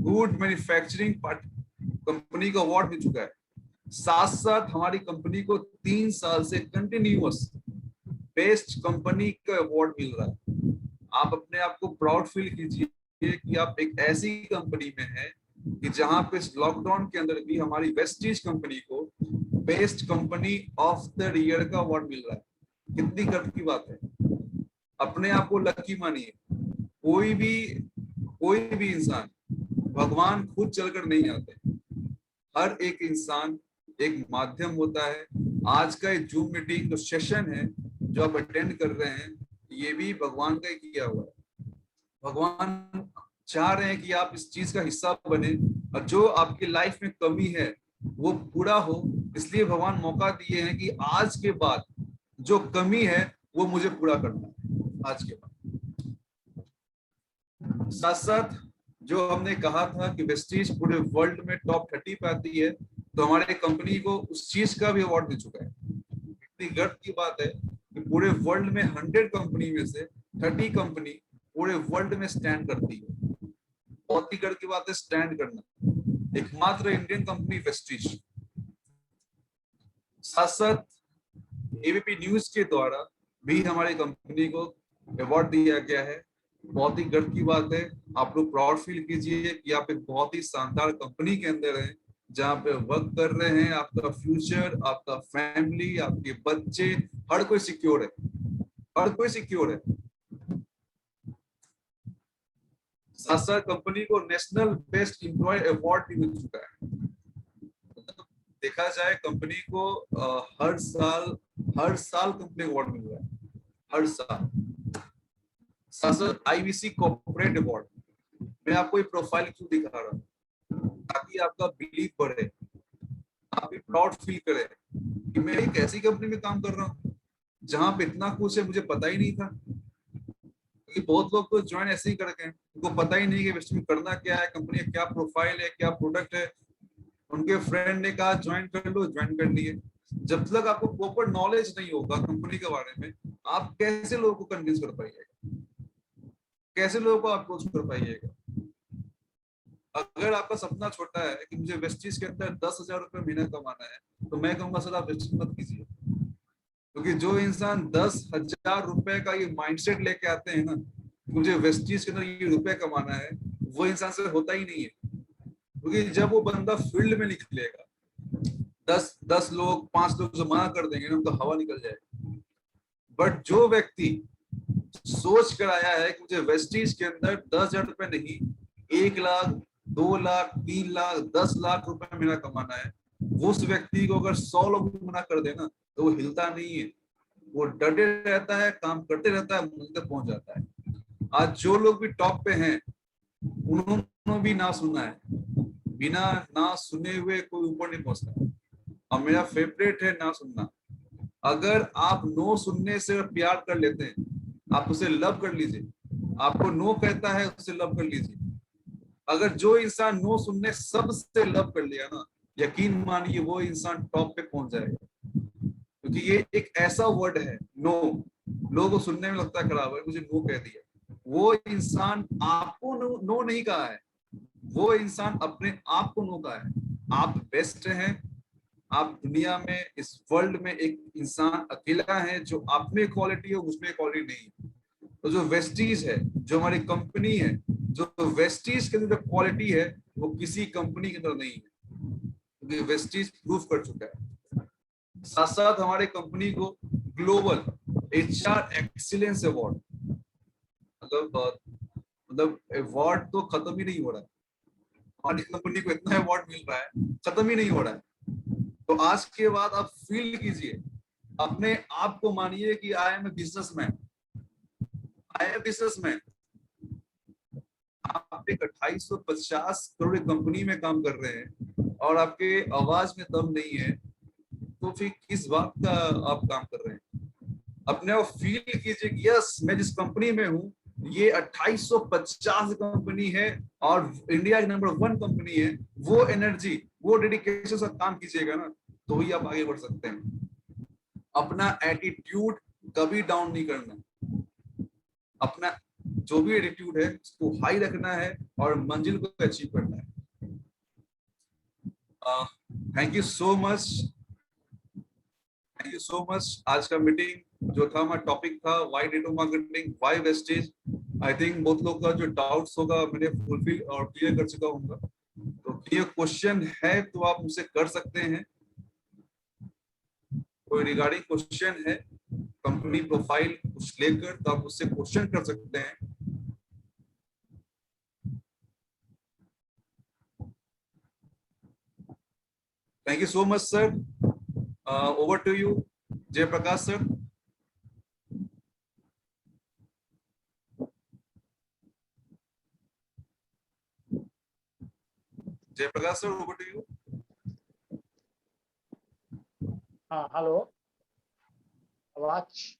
good manufacturing company का अवार्ड मिल चुका है। साथ साथ हमारी कंपनी को 3 साल से कंटिन्यूअस बेस्ट कंपनी का अवार्ड मिल रहा है। आप अपने आप को प्राउड फील कीजिए कि आप एक ऐसी कंपनी में हैं कि जहां पे इस लॉकडाउन के अंदर भी हमारी वेस्टीज कंपनी को best company of the year का अवार्ड मिल रहा है। कितनी गर्व की बात है। अपने आप को लकी मानिए। कोई भी इंसान, भगवान खुद चलकर नहीं आते, हर एक इंसान एक माध्यम होता है। आज का जूम मीटिंग जो सेशन है जो आप अटेंड कर रहे हैं, ये भी भगवान का ही किया हुआ है। भगवान चाह रहे हैं कि आप इस चीज का हिस्सा बने और जो आपकी लाइफ में कमी है वो पूरा हो। इसलिए भगवान मौका दिए हैं कि आज के बाद जो कमी है वो मुझे पूरा करना है आज के बाद। साथ साथ जो हमने कहा था कि वेस्टीज पूरे वर्ल्ड में टॉप 30 पे आती है, तो हमारे कंपनी को उस चीज का भी अवार्ड मिल चुका है। इतनी गर्व की बात है कि पूरे वर्ल्ड में 100 कंपनी में से 30 कंपनी पूरे वर्ल्ड में स्टैंड करती है। बहुत ही गर्व की बात है स्टैंड करना। एकमात्र इंडियन कंपनी वेस्टीज। साथ साथ एबीपी न्यूज के द्वारा भी हमारी कंपनी को अवार्ड दिया गया है। बहुत ही गर्व की बात है। आप लोग प्राउड फील कीजिए कि आप एक बहुत ही शानदार कंपनी के अंदर हैं, जहाँ पे वर्क कर रहे हैं। आपका फ्यूचर, आपका फैमिली, आपके बच्चे, हर कोई सिक्योर है, हर कोई सिक्योर है। साथ साथ कंपनी को नेशनल बेस्ट एम्प्लॉय अवार्ड भी मिल चुका है। देखा जाए कंपनी को हर साल कंपनी अवार्ड मिल रहा है, हर साल। साथ साथ आईबीसी कॉर्पोरेट अवार्ड। मैं आपको एक प्रोफाइल क्यों दिखा रहा हूँ, ताकि आपका बिलीव बढ़े, आप भी प्राउड फील करें कि मैं एक ऐसी कंपनी में काम कर रहा हूँ जहां पे इतना कुछ है, मुझे पता ही नहीं था। क्योंकि बहुत लोग तो ज्वाइन ऐसे ही करके हैं, उनको पता ही नहीं कि वेस्ट में करना क्या है, कंपनी का क्या प्रोफाइल है, क्या प्रोडक्ट है। उनके फ्रेंड ने कहा ज्वाइन कर लो, ज्वाइन कर लिए। जब तक आपको प्रॉपर नॉलेज नहीं होगा कंपनी के बारे में, आप कैसे लोगों को कन्विंस कर पाइएगा, कैसे लोगों को अप्रोच कर पाइएगा। अगर आपका सपना छोटा है कि मुझे वेस्टीज के अंदर 10,000 रुपए महीना कमाना है, तो मैं कहूंगा सर आप वेस्टीज मत कीजिए। क्योंकि जो इंसान 10,000 रुपए का ये माइंडसेट लेके आते हैं ना, मुझे वेस्टीज के अंदर ये रुपए कमाना है, वो इंसान से होता ही नहीं है। क्योंकि जब वो बंदा फील्ड में निकलेगा, 10 लोग 5 लोग जो मना कर देंगे ना, तो हवा निकल जाएगी। बट जो व्यक्ति सोच कर आया है कि मुझे वेस्टीज के अंदर 10,000 रुपए नहीं, 1 लाख, 2 लाख, 3 लाख, 10 लाख रुपए महीना कमाना है, उस व्यक्ति को अगर 100 लोग भी मना कर देना, तो वो हिलता नहीं है, वो डटे रहता है, काम करते रहता है, मंजिल तक पहुंच जाता है। आज जो लोग भी टॉप पे हैं, उन्होंने भी ना सुना है, बिना ना सुने हुए कोई ऊपर नहीं पहुंचता। और मेरा फेवरेट है ना सुनना। अगर आप नो सुनने से प्यार कर लेते हैं, आप उसे लव कर लीजिए। आपको नो कहता है, उसे लव कर लीजिए। अगर जो इंसान नो सुनने सबसे लव कर लिया ना, यकीन मानिए वो इंसान टॉप पे पहुंच जाएगा। क्योंकि ये एक ऐसा वर्ड है नो, लोगों को सुनने में लगता है खराब है, मुझे नो कह दिया। वो इंसान आपको नो नहीं कहा है, वो इंसान अपने आप को नो कहा है। आप बेस्ट हैं। आप दुनिया में, इस वर्ल्ड में एक इंसान अकेला है जो आप में क्वालिटी है, उसमें क्वालिटी नहीं है। तो जो वेस्टीज है, जो हमारी कंपनी है, जो वेस्टीज के अंदर क्वालिटी है, वो किसी कंपनी के अंदर नहीं है, क्योंकि वेस्टीज प्रूफ कर चुका है। साथ साथ हमारे कंपनी को ग्लोबल एचआर एक्सीलेंस अवार्ड, मतलब अवार्ड तो खत्म ही नहीं हो रहा है। हमारी कंपनी को इतना अवार्ड मिल रहा है, खत्म ही नहीं हो रहा है। तो आज के बाद आप फील कीजिए, अपने आप को मानिए कि I am a businessman, I am businessman. आप एक 2850 करोड़ कंपनी में काम कर रहे हैं और आपके आवाज में दम नहीं है, तो फिर किस बात का आप काम कर रहे हैं? अपने आप फील कीजिए कि यस, मैं जिस कंपनी में हूँ, ये 2850 कंपनी है और इंडिया की नंबर 1 कंपनी है। वो एनर्जी, वो डेडिकेशन से काम कीजिएगा ना, तो ही आप आगे बढ़ सकते हैं। अपना एटीट्यूड कभी डाउन नहीं करना। अपना जो भी एटीट्यूड है उसको हाई रखना है और मंजिल को अचीव करना है। Thank you so much, thank you so much. आज का मीटिंग जो था, हमारा टॉपिक था why digital marketing, why wastage. I think बहुत लोग का जो डाउट्स होगा मैंने फुलफिल और क्लियर कर चुका हूँ। तो ये क्वेश्चन है तो आप मुझसे कर सकते हैं। कोई रिगार्डिंग क्वेश्चन है कंपनी प्रोफाइल कुछ लेकर, तो आप मुझसे क्वेश्चन कर सकते हैं। Thank you so much sir. Over to you Jayprakash sir. Jayprakash sir, over to you. हाँ, हेलो, आवाज